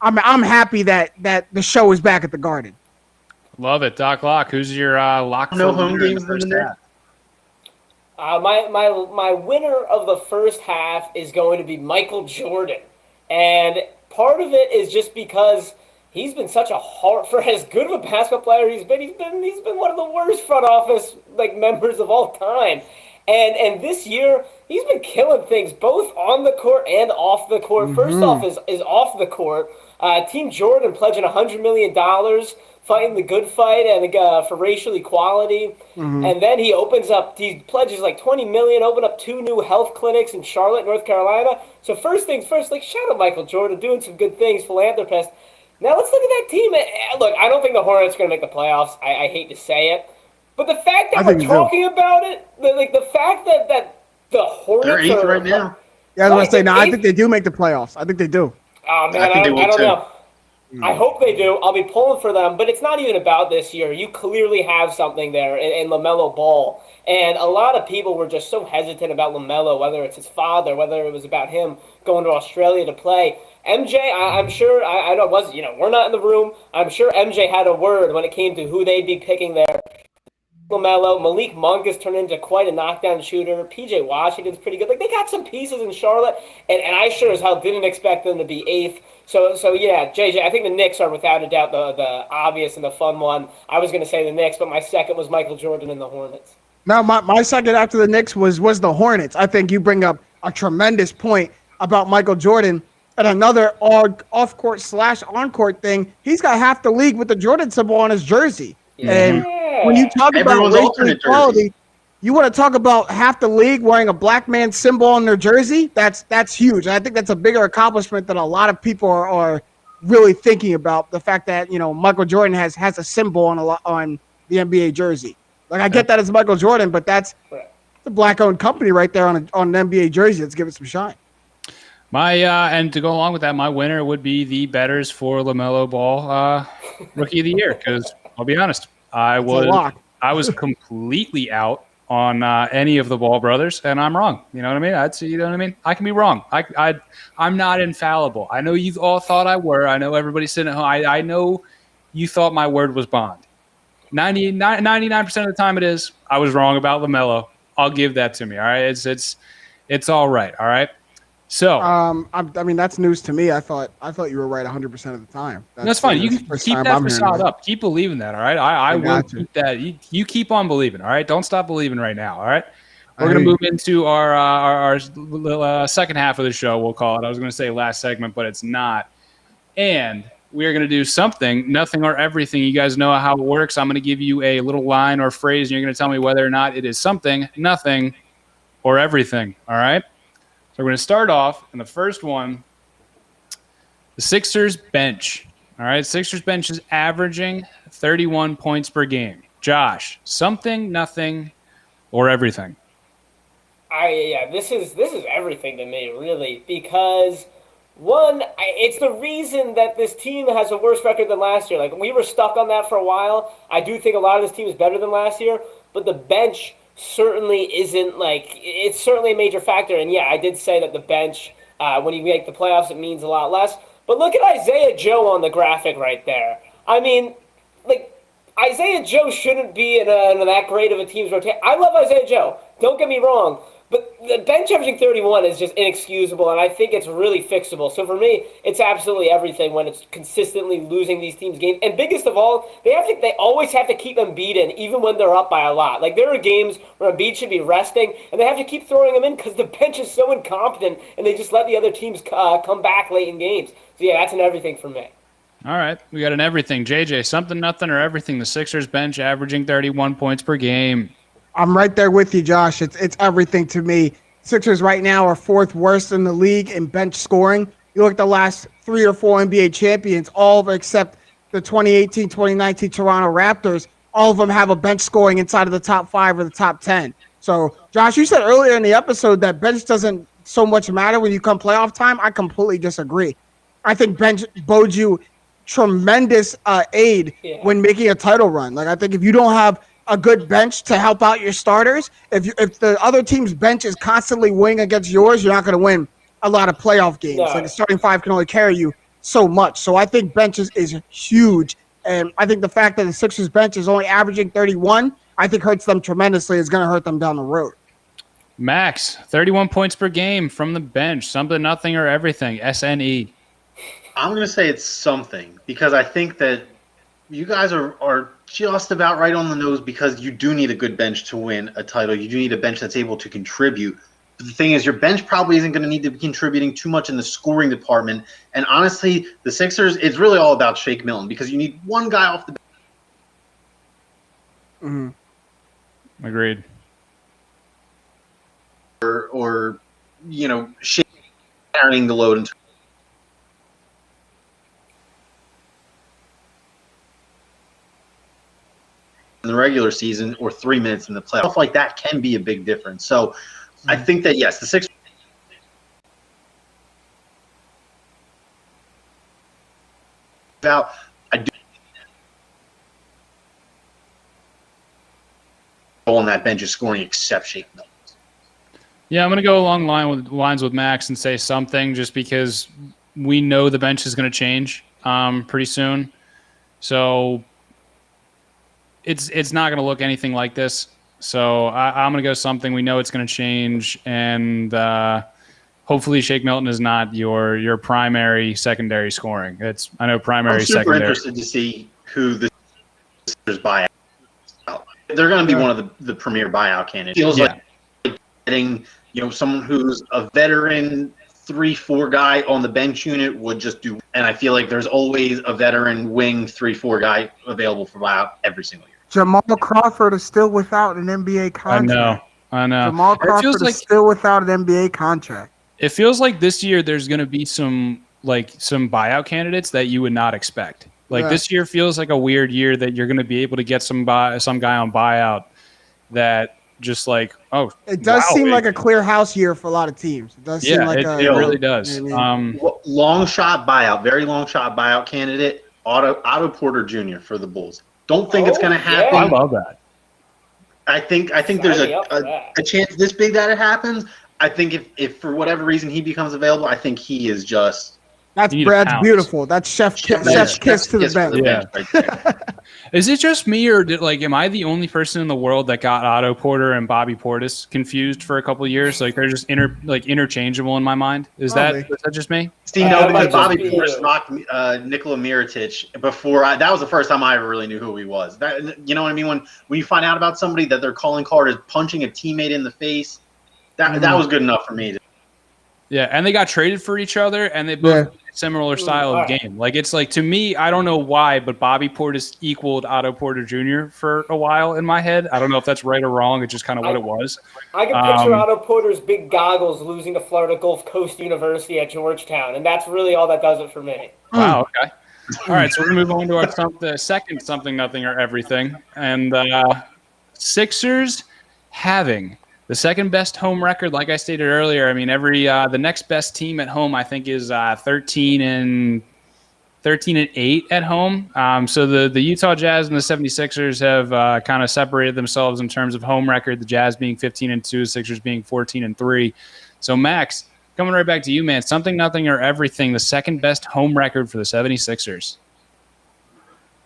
I'm happy that the show is back at the Garden. Love it. Doc Locke, who's your lock? No home games in the first half. My winner of the first half is going to be Michael Jordan. And part of it is just because he's been such a for as good of a basketball player he's been one of the worst front office members of all time. And this year he's been killing things both on the court and off the court. Mm-hmm. First off is off the court. Team Jordan pledging $100 million, fighting the good fight and for racial equality. Mm-hmm. And then he pledges like $20 million, open up 2 new health clinics in Charlotte, North Carolina. So first things first, shout out Michael Jordan, doing some good things, philanthropist. Now let's look at that team. Look, I don't think the Hornets are going to make the playoffs. I hate to say it. But the fact that we're talking about it, the fact that the Hornets are 8th right now. Yeah, I was going to say, I think they do make the playoffs. I think they do. Oh, man, I don't know. I hope they do. I'll be pulling for them, but it's not even about this year. You clearly have something there in LaMelo Ball. And a lot of people were just so hesitant about LaMelo, whether it's his father, whether it was about him going to Australia to play. MJ, I'm sure, I know it was, we're not in the room. I'm sure MJ had a word when it came to who they'd be picking there. LaMelo, Malik Monk has turned into quite a knockdown shooter. PJ Washington's pretty good. Like, they got some pieces in Charlotte, and I sure as hell didn't expect them to be 8th. So yeah, JJ, I think the Knicks are without a doubt the obvious and the fun one. I was going to say the Knicks, but my second was Michael Jordan and the Hornets. No, my second after the Knicks was the Hornets. I think you bring up a tremendous point about Michael Jordan. And another off-court / on-court thing, he's got half the league with the Jordan symbol on his jersey. Yeah. And when you talk about racial equality, you want to talk about half the league wearing a black man symbol on their jersey? That's huge. And I think that's a bigger accomplishment than a lot of people are really thinking about. The fact that Michael Jordan has a symbol on the NBA jersey. Like, I get that it's Michael Jordan, but that's a black-owned company right there on an NBA jersey. Let's give it some shine. And to go along with that, my winner would be the bettors for LaMelo Ball Rookie of the Year, because I'll be honest, I was completely out on any of the Ball brothers, and I'm wrong. You know what I mean? I can be wrong. I'm not infallible. I know you all thought I were. I know everybody's sitting at home. I know you thought my word was bond. 99% of the time it is. I was wrong about LaMelo. I'll give that to me. All right, it's all right. All right. So, I mean, that's news to me. I thought you were right 100% of the time. That's fine. You can keep that facade up. Keep believing that. All right. I will keep that. You keep on believing. All right. Don't stop believing right now. All right. We're going to move into our second half of the show. We'll call it. I was going to say last segment, but it's not. And we are going to do something, nothing or everything. You guys know how it works. I'm going to give you a little line or phrase, and you're going to tell me whether or not it is something, nothing, or everything. All right. So we're going to start off in the first one, the Sixers bench. All right, Sixers bench is averaging 31 points per game. Josh, something, nothing, or everything? This is everything to me, really, because one, it's the reason that this team has a worse record than last year. Like, we were stuck on that for a while. I do think a lot of this team is better than last year, but the bench certainly isn't it's certainly a major factor. And yeah, I did say that the bench, when you make the playoffs, it means a lot less. But look at Isaiah Joe on the graphic right there. I mean, Isaiah Joe shouldn't be in that great of a team's rotation. I love Isaiah Joe. Don't get me wrong. But the bench averaging 31 is just inexcusable, and I think it's really fixable. So for me, it's absolutely everything when it's consistently losing these teams' games. And biggest of all, they always have to keep Embiid in, even when they're up by a lot. Like, there are games where Embiid should be resting, and they have to keep throwing him in because the bench is so incompetent, and they just let the other teams come back late in games. So yeah, that's an everything for me. All right, we got an everything. JJ, something, nothing, or everything. The Sixers bench averaging 31 points per game. I'm right there with you, Josh. It's everything to me. Sixers right now are 4th worst in the league in bench scoring. You look at the last 3 or 4 NBA champions, all of except the 2018-2019 Toronto Raptors, all of them have a bench scoring inside of the top 5 or the top 10. So, Josh, you said earlier in the episode that bench doesn't so much matter when you come playoff time. I completely disagree. I think bench bodes you tremendous aid when making a title run. Like, I think if you don't have a good bench to help out your starters, if the other team's bench is constantly winning against yours, you're not going to win a lot of playoff games. No. Like, the starting 5 can only carry you so much. So I think bench is huge. And I think the fact that the Sixers bench is only averaging 31, I think hurts them tremendously. It's going to hurt them down the road. Max, 31 points per game from the bench. Something, nothing, or everything. SNE. I'm going to say it's something, because I think that you guys are just about right on the nose, because you do need a good bench to win a title. You do need a bench that's able to contribute. But the thing is, your bench probably isn't going to need to be contributing too much in the scoring department. And honestly, the Sixers, it's really all about Shake Milton, because you need one guy off the bench. Mm-hmm. Agreed. Or Shake carrying the load into in the regular season, or 3 minutes in the playoffs. Stuff like that can be a big difference. So I think that, yes, the Sixers out. I do on that bench is scoring exceptional. Yeah, I'm going to go along lines with Max and say something just because we know the bench is going to change pretty soon. So it's not going to look anything like this. So I'm going to go something. We know it's going to change, and hopefully Shake Milton is not your primary, secondary scoring. I know primary, I'm super secondary. interested to see who the Sixers buy out. They're going to be one of the premier buyout candidates. It feels like getting someone who's a veteran 3-4 guy on the bench unit would just do. And I feel like there's always a veteran wing 3-4 guy available for buyout every single year. Jamal Crawford is still without an NBA contract. I know. Jamal Crawford is still without an NBA contract. It feels like this year there's going to be some buyout candidates that you would not expect. This year feels like a weird year that you're going to be able to get some guy on buyout that just it does seem like a clear house year for a lot of teams. It does seem like it really does. Long shot buyout, very long shot buyout candidate, Otto Porter Jr. for the Bulls. Don't think it's going to happen. I love that. I think there's a chance this big that it happens. I think if for whatever reason he becomes available, I think he is just. That's Brad's beautiful. That's chef's kiss to the bench. Yeah. Is it just me, or am I the only person in the world that got Otto Porter and Bobby Portis confused for a couple of years? They're just interchangeable in my mind. Is that just me? Steve, no, because Bobby Portis knocked Nikola Mirotic before. That was the first time I ever really knew who he was. You know what I mean? When you find out about somebody that their calling card is punching a teammate in the face, that was good enough for me. Yeah, and they got traded for each other, and they both similar style of game. It's to me, I don't know why, but Bobby Portis equaled Otto Porter Jr. for a while in my head. I don't know if that's right or wrong. It's just kind of what it was. I can picture Otto Porter's big goggles losing to Florida Gulf Coast University at Georgetown, and that's really all that does it for me. Wow, okay. All right, so we're going to move on to the second something, nothing, or everything. And Sixers having the second best home record, like I stated earlier. I mean, the next best team at home, I think, is 13-8 at home. So the Utah Jazz and the 76ers have kind of separated themselves in terms of home record. The Jazz being 15-2, the Sixers being 14-3. So Max, coming right back to you, man. Something, nothing, or everything. The second best home record for the 76ers.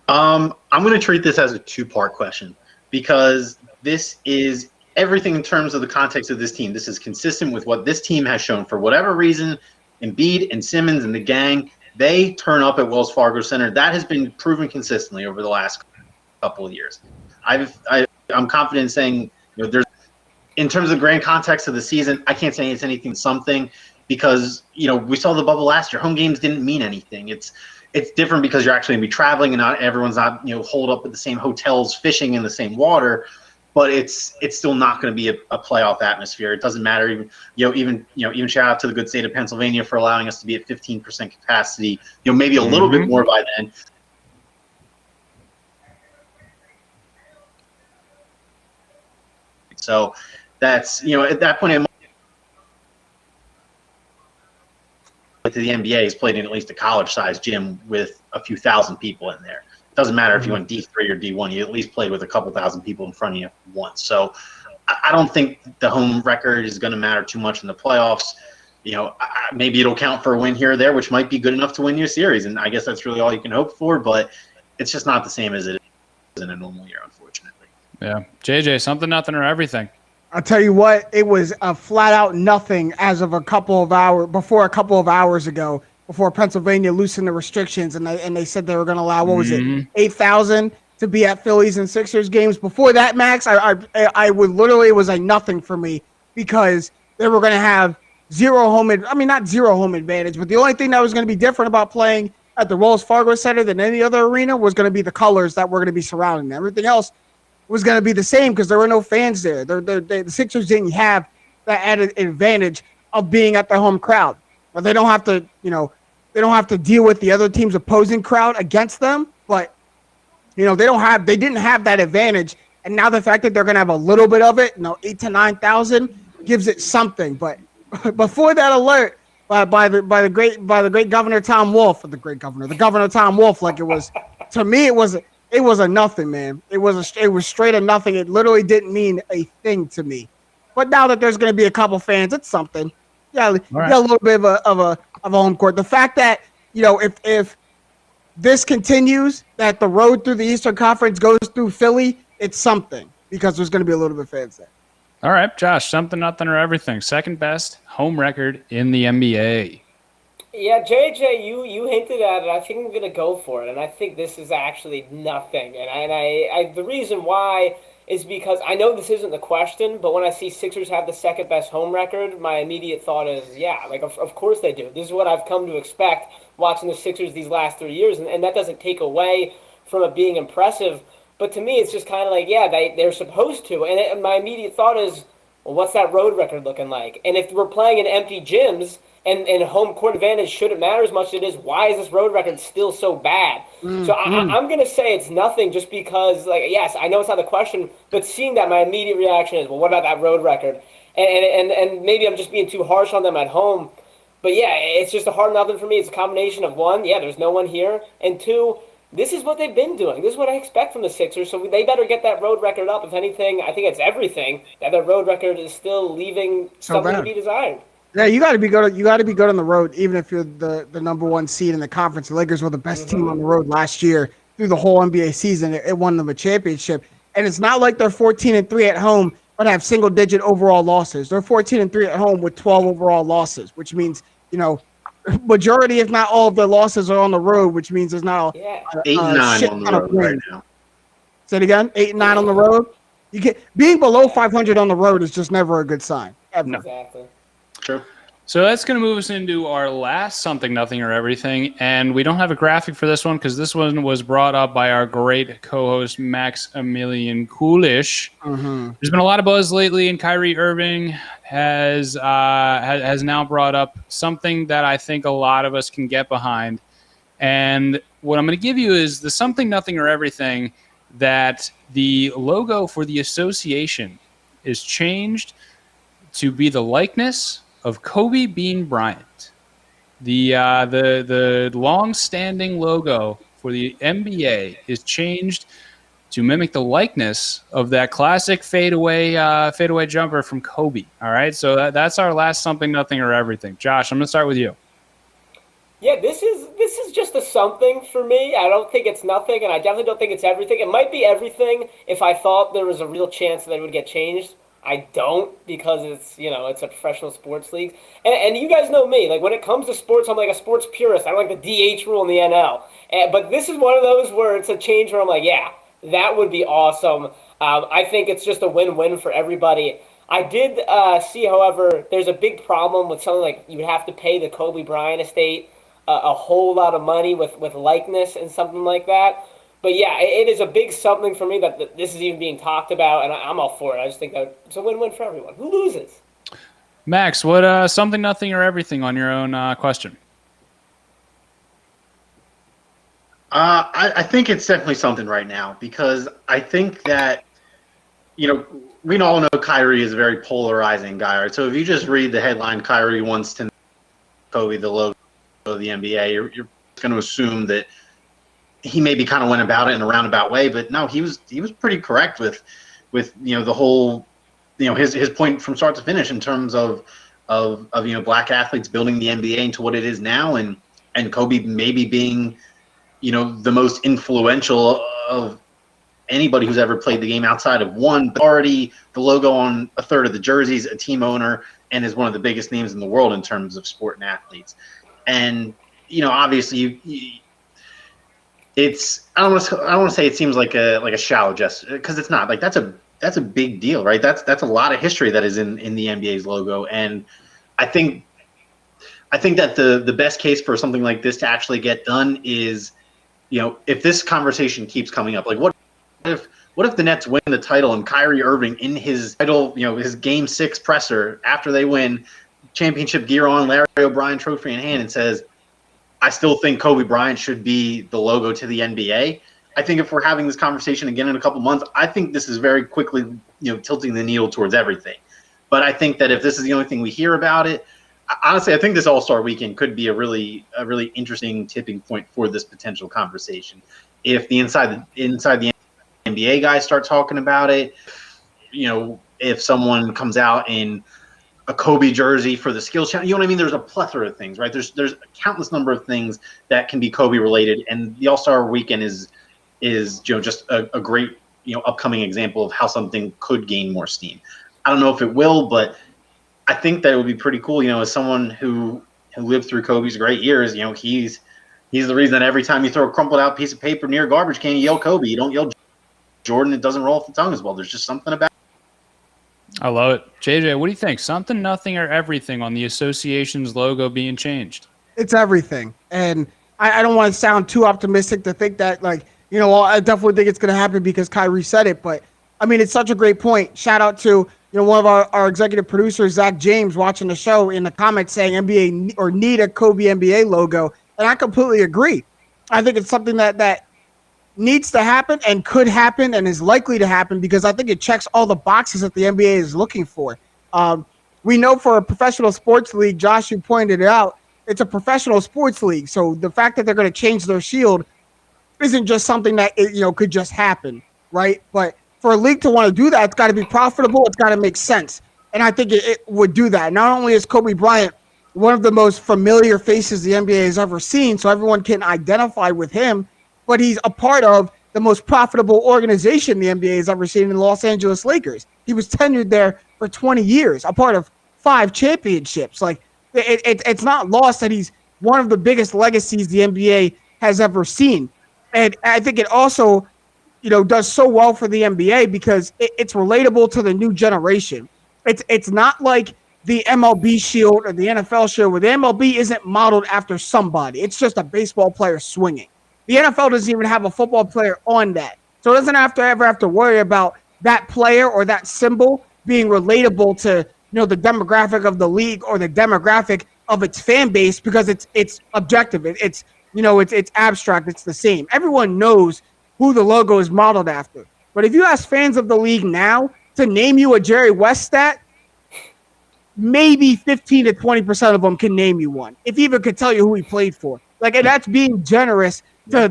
I'm going to treat this as a two-part question because this is everything in terms of the context of this team. This is consistent with what this team has shown. For whatever reason, Embiid and Simmons and the gang, they turn up at Wells Fargo Center. That has been proven consistently over the last couple of years. I'm confident in saying, there's, in terms of the grand context of the season, I can't say it's anything something because, we saw the bubble last year. Home games didn't mean anything. It's different because you're actually going to be traveling and not everyone's not, holed up at the same hotels, fishing in the same water. But it's still not going to be a playoff atmosphere. It doesn't matter. Even shout out to the good state of Pennsylvania for allowing us to be at 15% capacity. Maybe a little bit more by then. So that's at that point, to the NBA has played in at least a college-sized gym with a few thousand people in there. Doesn't matter if you went D3 or D1, you at least played with a couple thousand people in front of you once. So I don't think the home record is going to matter too much in the playoffs. Maybe it'll count for a win here or there, which might be good enough to win you a series. And I guess that's really all you can hope for, but it's just not the same as it is in a normal year, unfortunately. Yeah. JJ, something, nothing, or everything. I'll tell you what, it was a flat out nothing as of a couple of hours ago. Before Pennsylvania loosened the restrictions and they said they were going to allow, 8,000 to be at Phillies and Sixers games. Before that, Max, I would literally, it was like nothing for me because they were going to have not zero home advantage, but the only thing that was going to be different about playing at the Wells Fargo Center than any other arena was going to be the colors that were going to be surrounding them. Everything else was going to be the same because there were no fans there. The Sixers didn't have that added advantage of being at the home crowd. But they don't have to, they don't have to deal with the other team's opposing crowd against them. But, they didn't have that advantage. And now the fact that they're going to have a little bit of it, 8,000 to 9,000 gives it something. But before that alert, by the great Governor Tom Wolf, the Governor Tom Wolf, like it was. To me, it was a nothing, man. It was straight a nothing. It literally didn't mean a thing to me. But now that there's going to be a couple fans, it's something. Yeah, right. Yeah, a little bit of a home court. The fact that if this continues, that the road through the Eastern Conference goes through Philly, it's something because there's going to be a little bit of fans there. All right, Josh, something, nothing, or everything. Second best home record in the NBA. Yeah, JJ, you hinted at it. I think I'm going to go for it, and I think this is actually nothing. And I the reason why is because I know this isn't the question, but when I see Sixers have the second best home record, my immediate thought is, yeah, like of course they do. This is what I've come to expect watching the Sixers these last 3 years, and that doesn't take away from it being impressive. But to me, it's just kind of like, yeah, they're supposed to. And my immediate thought is, well, what's that road record looking like? And if we're playing in empty gyms and home court advantage shouldn't matter as much as it is, why is this road record still so bad? So I'm going to say it's nothing just because, like, yes, I know it's not the question, but seeing that, my immediate reaction is, well, what about that road record? And maybe I'm just being too harsh on them at home. But, yeah, it's just a hard nothing for me. It's a combination of, one, yeah, there's no one here, and two, this is what they've been doing. This is what I expect from the Sixers, so they better get that road record up. If anything, I think it's everything, that their road record is still leaving something to be desired. Yeah, you got to be good. You got to be good on the road, even if you're the number one seed in the conference. The Lakers were the best team on the road last year through the whole NBA season. It won them a championship, and it's not like they're 14-3 at home but have single-digit overall losses. They're 14-3 at home with 12 overall losses, which means majority, if not all, of their losses are on the road, which means there's not 8-9 on the road right now. Say it again. 8-9 on the road. Being below 500 on the road is just never a good sign. Ever. Exactly. True. So that's going to move us into our last something, nothing, or everything. And we don't have a graphic for this one because this one was brought up by our great co-host, Maximilian Coolish. There's been a lot of buzz lately, and Kyrie Irving has now brought up something that I think a lot of us can get behind. And what I'm going to give you is the something, nothing, or everything that the logo for the association is changed to be the likeness of Kobe Bean Bryant. The long-standing logo for the NBA is changed to mimic the likeness of that classic fadeaway jumper from Kobe. All right, so that's our last something, nothing, or everything. Josh, I'm going to start with you. Yeah, this is just a something for me. I don't think it's nothing, and I definitely don't think it's everything. It might be everything if I thought there was a real chance that it would get changed. I don't, because it's a professional sports league. And you guys know me. Like, when it comes to sports, I'm like a sports purist. I don't like the DH rule in the NL. But this is one of those where it's a change where I'm like, yeah, that would be awesome. I think it's just a win-win for everybody. I did see, however, there's a big problem with something like you would have to pay the Kobe Bryant estate a whole lot of money with likeness and something like that. But yeah, it is a big something for me that this is even being talked about, and I'm all for it. I just think that it's a win-win for everyone. Who loses? Max, what something, nothing, or everything on your own question? I think it's definitely something right now because I think that, we all know Kyrie is a very polarizing guy. Right? So if you just read the headline, Kyrie wants to Kobe, the logo of the NBA, you're going to assume that he maybe kind of went about it in a roundabout way, but no, he was pretty correct with the whole his point from start to finish in terms of black athletes building the NBA into what it is now, and Kobe maybe being the most influential of anybody who's ever played the game outside of one, but already the logo on a third of the jerseys, a team owner, and is one of the biggest names in the world in terms of sport and athletes. And obviously it's I don't want to say it seems like a shallow gesture because it's not. Like that's a big deal, right? That's a lot of history that is in the NBA's logo, and I think that the best case for something like this to actually get done is, if this conversation keeps coming up, like what if the Nets win the title and Kyrie Irving in his title, his Game 6 presser after they win, championship gear on, Larry O'Brien trophy in hand, and says, I still think Kobe Bryant should be the logo to the NBA. I think if we're having this conversation again in a couple months, I think this is very quickly, tilting the needle towards everything. But I think that if this is the only thing we hear about it, honestly, I think this All-Star Weekend could be a really interesting tipping point for this potential conversation. If the inside the NBA guys start talking about it, if someone comes out in a Kobe jersey for the skills challenge, you know what I mean? There's a plethora of things, right? There's a countless number of things that can be Kobe related, and the All-Star Weekend is just a great upcoming example of how something could gain more steam. I don't know if it will, but I think that it would be pretty cool. As someone who lived through Kobe's great years, he's the reason that every time you throw a crumpled out piece of paper near a garbage can, you yell Kobe. You don't yell Jordan. It doesn't roll off the tongue as well. There's just something about it. I love it. JJ, what do you think? Something, nothing, or everything on the association's logo being changed? It's everything. And I don't want to sound too optimistic to think that, I definitely think it's going to happen because Kyrie said it. But, I mean, it's such a great point. Shout out to, one of our executive producers, Zach James, watching the show in the comments saying NBA or need a Kobe NBA logo. And I completely agree. I think it's something that needs to happen and could happen and is likely to happen because I think it checks all the boxes that the NBA is looking for. We know for a professional sports league, Josh, you pointed it out, it's a professional sports league. So the fact that they're going to change their shield isn't just something that, could just happen, right? But for a league to want to do that, it's got to be profitable. It's got to make sense. And I think it would do that. Not only is Kobe Bryant one of the most familiar faces the NBA has ever seen, so everyone can identify with him, but he's a part of the most profitable organization the NBA has ever seen in the Los Angeles Lakers. He was tenured there for 20 years, a part of 5 championships. It's not lost that he's one of the biggest legacies the NBA has ever seen. And I think it also, does so well for the NBA because it's relatable to the new generation. It's not like the MLB shield or the NFL shield where the MLB isn't modeled after somebody. It's just a baseball player swinging. The NFL doesn't even have a football player on that. So it doesn't ever have to worry about that player or that symbol being relatable to, the demographic of the league or the demographic of its fan base because it's objective. It's abstract. It's the same. Everyone knows who the logo is modeled after. But if you ask fans of the league now to name you a Jerry West stat, maybe 15 to 20% of them can name you one, if even could tell you who he played for. And that's being generous to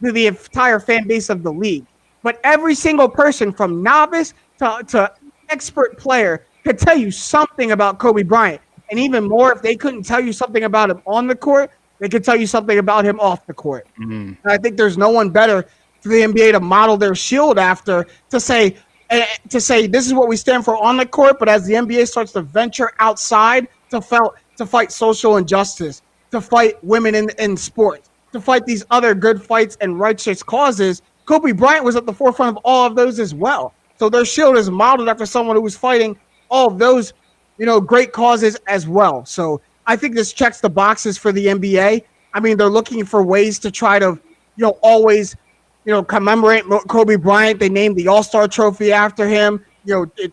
the entire fan base of the league. But every single person from novice to expert player could tell you something about Kobe Bryant. And even more, if they couldn't tell you something about him on the court, they could tell you something about him off the court. And I think there's no one better for the NBA to model their shield after to say this is what we stand for on the court, but as the NBA starts to venture outside to fight social injustice, to fight women in sports, to fight these other good fights and righteous causes, Kobe Bryant was at the forefront of all of those as well. So their shield is modeled after someone who was fighting all of those, great causes as well. So I think this checks the boxes for the NBA. I mean, they're looking for ways to try to, always, commemorate Kobe Bryant. They named the All-Star trophy after him.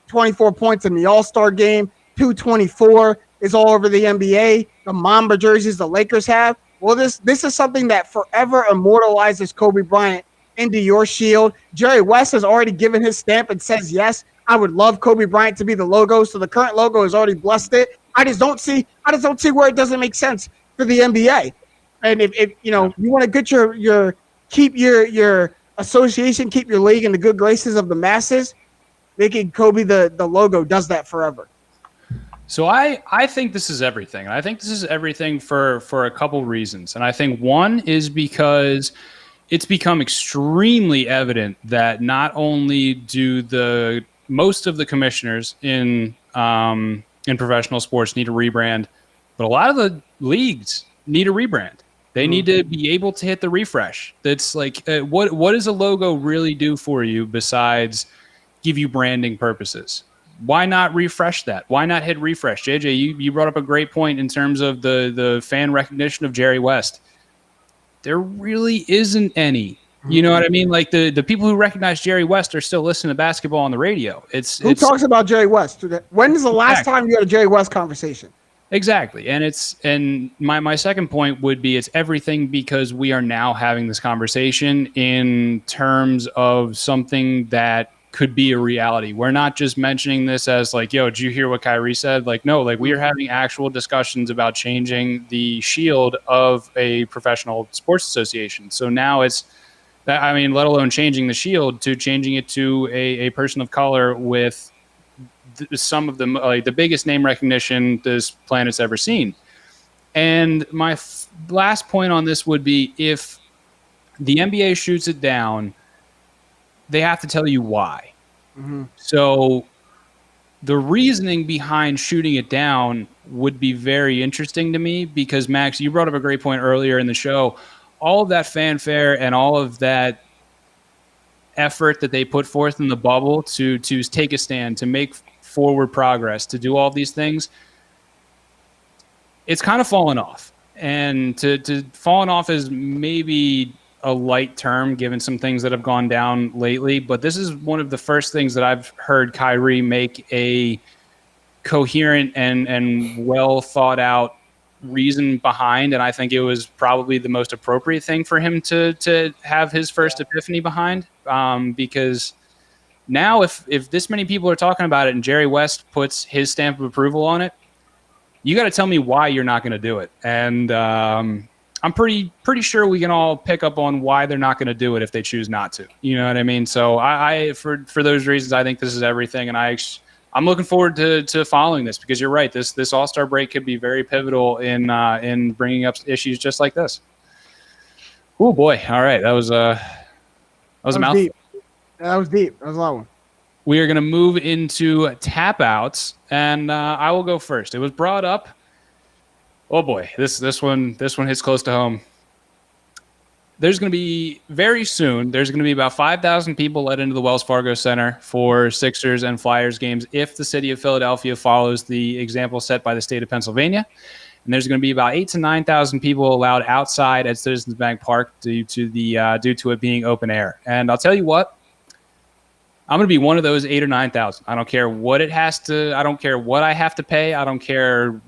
24 points in the All-Star game, 224 is all over the NBA. The Mamba jerseys the Lakers have. Well, this is something that forever immortalizes Kobe Bryant into your shield. Jerry West has already given his stamp and says, yes, I would love Kobe Bryant to be the logo. So the current logo has already blessed it. I just don't see where it doesn't make sense for the NBA. And if you want to get keep your association, keep your league in the good graces of the masses, making Kobe the logo does that forever. So I think this is everything. And I think this is everything for a couple reasons. And I think one is because it's become extremely evident that not only do most of the commissioners in professional sports need a rebrand, but a lot of the leagues need a rebrand. They need to be able to hit the refresh. That's what does a logo really do for you besides give you branding purposes? Why not refresh that? Why not hit refresh? JJ, you brought up a great point in terms of the fan recognition of Jerry West. There really isn't any. You know what I mean? The people who recognize Jerry West are still listening to basketball on the radio. Who talks about Jerry West? When is the last time you had a Jerry West conversation? Exactly. And my second point would be it's everything because we are now having this conversation in terms of something that could be a reality. We're not just mentioning this as like, yo, did you hear what Kyrie said? Like, no, like we are having actual discussions about changing the shield of a professional sports association. So now it's, I mean, let alone changing the shield to changing it to a person of color with some of them, like the biggest name recognition this planet's ever seen. And my last point on this would be, if the NBA shoots it down, they have to tell you why. Mm-hmm. So the reasoning behind shooting it down would be very interesting to me, because Max, you brought up a great point earlier in the show. All of that fanfare and all of that effort that they put forth in the bubble to take a stand, to make forward progress, to do all these things, it's kind of fallen off. And to fallen off is maybe a light term given some things that have gone down lately, but this is one of the first things that I've heard Kyrie make a coherent and well thought out reason behind, and I think it was probably the most appropriate thing for him to have his first epiphany behind, because now if this many people are talking about it and Jerry West puts his stamp of approval on it, you got to tell me why you're not going to do it. And I'm pretty sure we can all pick up on why they're not going to do it if they choose not to. You know what I mean? So I for those reasons, I think this is everything, and I'm looking forward to following this, because you're right. This All-Star break could be very pivotal in bringing up issues just like this. Oh boy! All right, that was a mouthful. Deep. That was deep. That was a long one. We are going to move into tap outs, and I will go first. It was brought up. Oh boy, this one hits close to home. There's going to be very soon. There's going to be about 5,000 people let into the Wells Fargo Center for Sixers and Flyers games if the city of Philadelphia follows the example set by the state of Pennsylvania. And there's going to be about 8,000 to 9,000 people allowed outside at Citizens Bank Park due to it being open air. And I'll tell you what, I'm going to be one of those 8,000 or 9,000. I don't care what it has to. I don't care what I have to pay. I don't care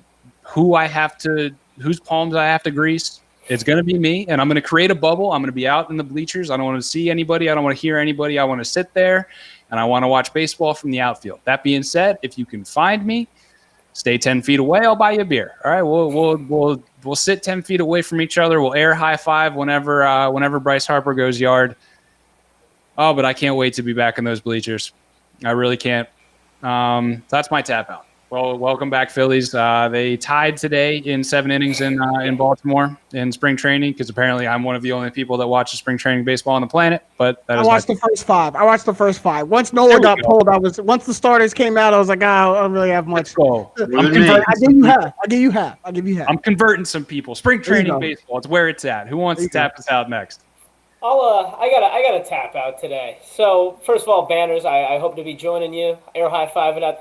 whose palms I have to grease. It's going to be me, and I'm going to create a bubble. I'm going to be out in the bleachers. I don't want to see anybody. I don't want to hear anybody. I want to sit there, and I want to watch baseball from the outfield. That being said, if you can find me, stay 10 feet away. I'll buy you a beer. All right, we'll sit 10 feet away from each other. We'll air high five whenever Bryce Harper goes yard. Oh, but I can't wait to be back in those bleachers. I really can't. That's my tap out. Well, welcome back, Phillies. They tied today in 7 innings in Baltimore in spring training, because apparently I'm one of the only people that watches spring training baseball on the planet. But I watched the first 5. Once Nola got pulled, once the starters came out, I was like, I don't really have much. I'll give you half. I'm converting some people. Spring training baseball. It's where it's at. Who wants to tap us out next? I got a tap out today. So first of all, Banners, I hope to be joining you, air high fiving at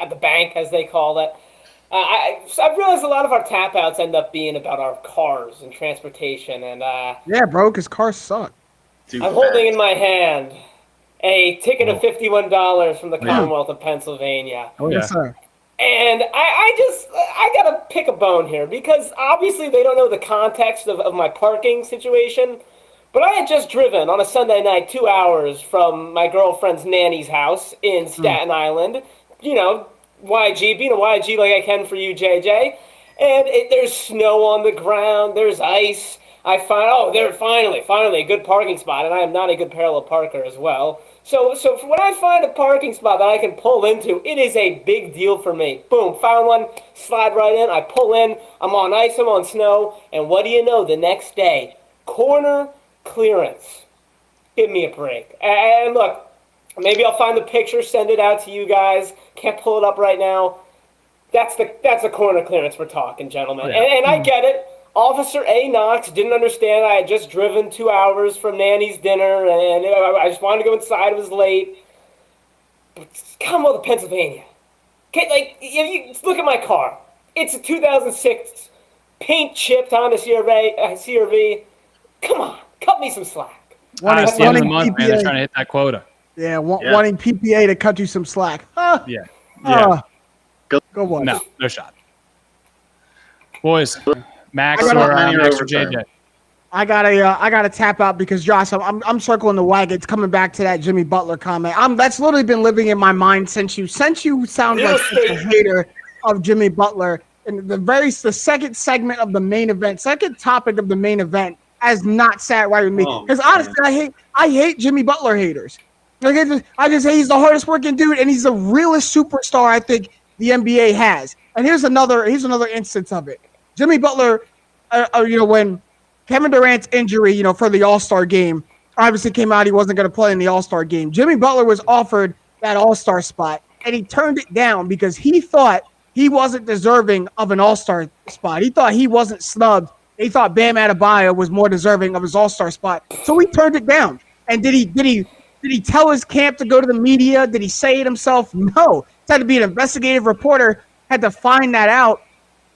the bank, as they call it. I've realized a lot of our tap outs end up being about our cars and transportation, and yeah, bro, because cars suck. I'm holding in my hand a ticket of $51 from the Commonwealth of Pennsylvania. Oh yeah. Yes, sir. And I gotta pick a bone here, because obviously they don't know the context of my parking situation. But I had just driven on a Sunday night 2 hours from my girlfriend's nanny's house in Staten Island. You know, YG, being a YG like I can for you, JJ. And there's snow on the ground. There's ice. I find, there's finally a good parking spot. And I am not a good parallel parker as well. So when I find a parking spot that I can pull into, it is a big deal for me. Boom, found one, slide right in. I pull in. I'm on ice, I'm on snow. And what do you know, the next day, corner clearance. Give me a break. And look, maybe I'll find the picture, send it out to you guys. Can't pull it up right now. That's the corner clearance we're talking, gentlemen. Yeah. And I get it. Officer A. Knox didn't understand. I had just driven 2 hours from Nanny's dinner, and I just wanted to go inside. It was late. But come on, Pennsylvania. Okay, you look at my car. It's a 2006 paint chipped Honda CR-V. Come on. Cut me some slack. It's the end of the month, man. They're trying to hit that quota. Yeah, wanting PPA to cut you some slack. Yeah. Go one. No shot. Boys, Max or JJ? I gotta tap out because Josh, I'm circling the wagons. Coming back to that Jimmy Butler comment, that's literally been living in my mind since you sound like such a hater of Jimmy Butler. And the second segment of the main event, second topic of the main event, has not sat right with me because honestly, I hate Jimmy Butler haters. Like I just say he's the hardest working dude, and he's the realest superstar I think the NBA has. And here's another instance of it. Jimmy Butler, when Kevin Durant's injury, for the All-Star game, obviously came out he wasn't going to play in the All-Star game. Jimmy Butler was offered that All-Star spot, and he turned it down because he thought he wasn't deserving of an All-Star spot. He thought he wasn't snubbed. He thought Bam Adebayo was more deserving of his All-Star spot. So he turned it down. And did he tell his camp to go to the media? Did he say it himself? No. It had to be an investigative reporter, had to find that out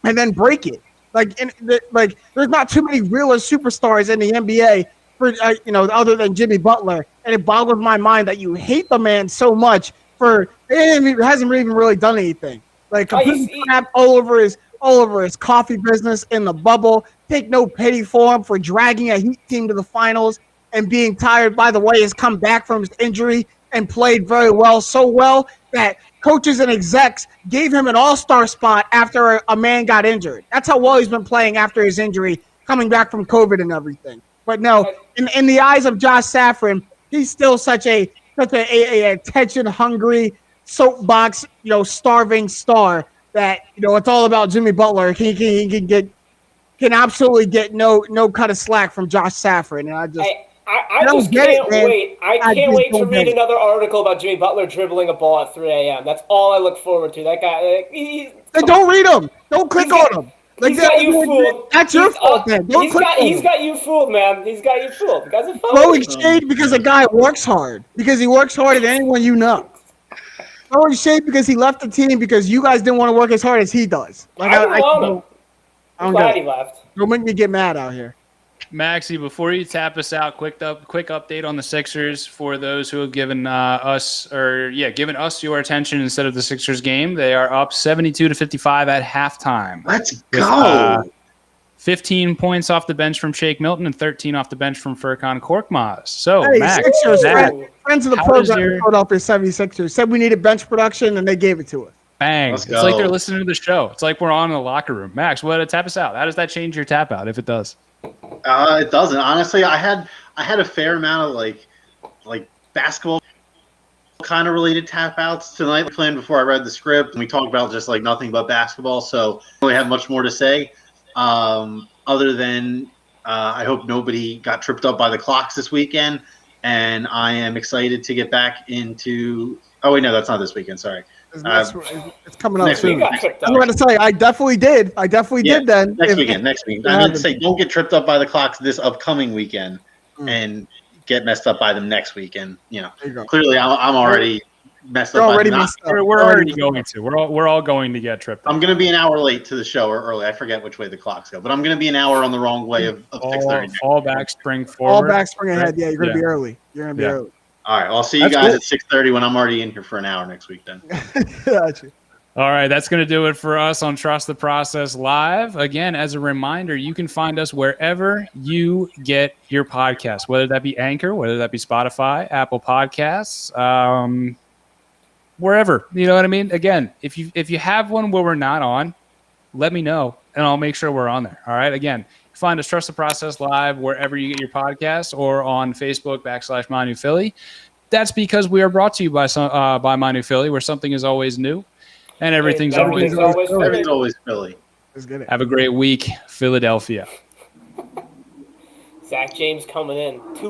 and then break it. There's not too many realist superstars in the NBA for other than Jimmy Butler, and it boggles my mind that you hate the man so much for he hasn't even really done anything. Like completely crap all over his coffee business in the bubble. Take no pity for him for dragging a Heat team to the finals and being tired. By the way, has come back from his injury and played very well, so well that coaches and execs gave him an all-star spot after a man got injured. That's how well he's been playing after his injury, coming back from COVID and everything. But no, in the eyes of Josh Safran, he's still such a attention-hungry, soapbox, starving star that it's all about Jimmy Butler. He can absolutely get no cut of slack from Josh Safran, and I just can't wait. I can't wait to read another article about Jimmy Butler dribbling a ball at 3 a.m. That's all I look forward to. That guy. Don't read him. Don't click on him. He's got you fooled. That's your fault, man. He's got you fooled, man. He's got you fooled. The guy's a phony. Throwing shade because a guy works hard. Because he works harder than anyone you know. Throwing shade because he left the team because you guys didn't want to work as hard as he does. I don't want him. I'm glad he left. Don't make me get mad out here. Maxie, before you tap us out, quick update on the Sixers for those who have given us your attention instead of the Sixers game. They are up 72-55 at halftime. Let's go. 15 points off the bench from Shake Milton and 13 off the bench from Furkan Korkmaz. So, hey, Max, Sixers, friends of the program, Philadelphia 76ers, said we needed bench production, and they gave it to us. Bang. It's like they're listening to the show. It's like we're on in the locker room. Max, tap us out. How does that change your tap out, if it does? It doesn't. Honestly, I had a fair amount of like basketball kind of related tap outs tonight planned before I read the script, and we talked about just like nothing but basketball, so I don't really have much more to say. Other than I hope nobody got tripped up by the clocks this weekend, and I am excited to get back into – oh, wait, no, that's not this weekend. Sorry. It's coming up soon. I'm going to say I definitely did. Did then. Next weekend. I meant to say don't get tripped up by the clocks this upcoming weekend and get messed up by them next weekend. Clearly I'm already messed up. We're already going to. We're all going to get tripped up. I'm going to be an hour late to the show or early. I forget which way the clocks go, but I'm going to be an hour on the wrong way of 6:30. All back, spring forward. All back, spring ahead. Yeah, you're going to be early. All right, I'll see you guys at 6:30 when I'm already in here for an hour next week then. Gotcha. All right, that's going to do it for us on Trust the Process Live. Again, as a reminder, you can find us wherever you get your podcasts, whether that be Anchor, whether that be Spotify, Apple Podcasts, wherever. You know what I mean? Again, if you have one where we're not on, let me know, and I'll make sure we're on there. All right, again. Find us Trust the Process Live wherever you get your podcasts or on Facebook /Manu Philly. That's because we are brought to you by Manu Philly, where something is always new and everything's always Philly. Have a great week, Philadelphia. Zach James coming in 2 weeks.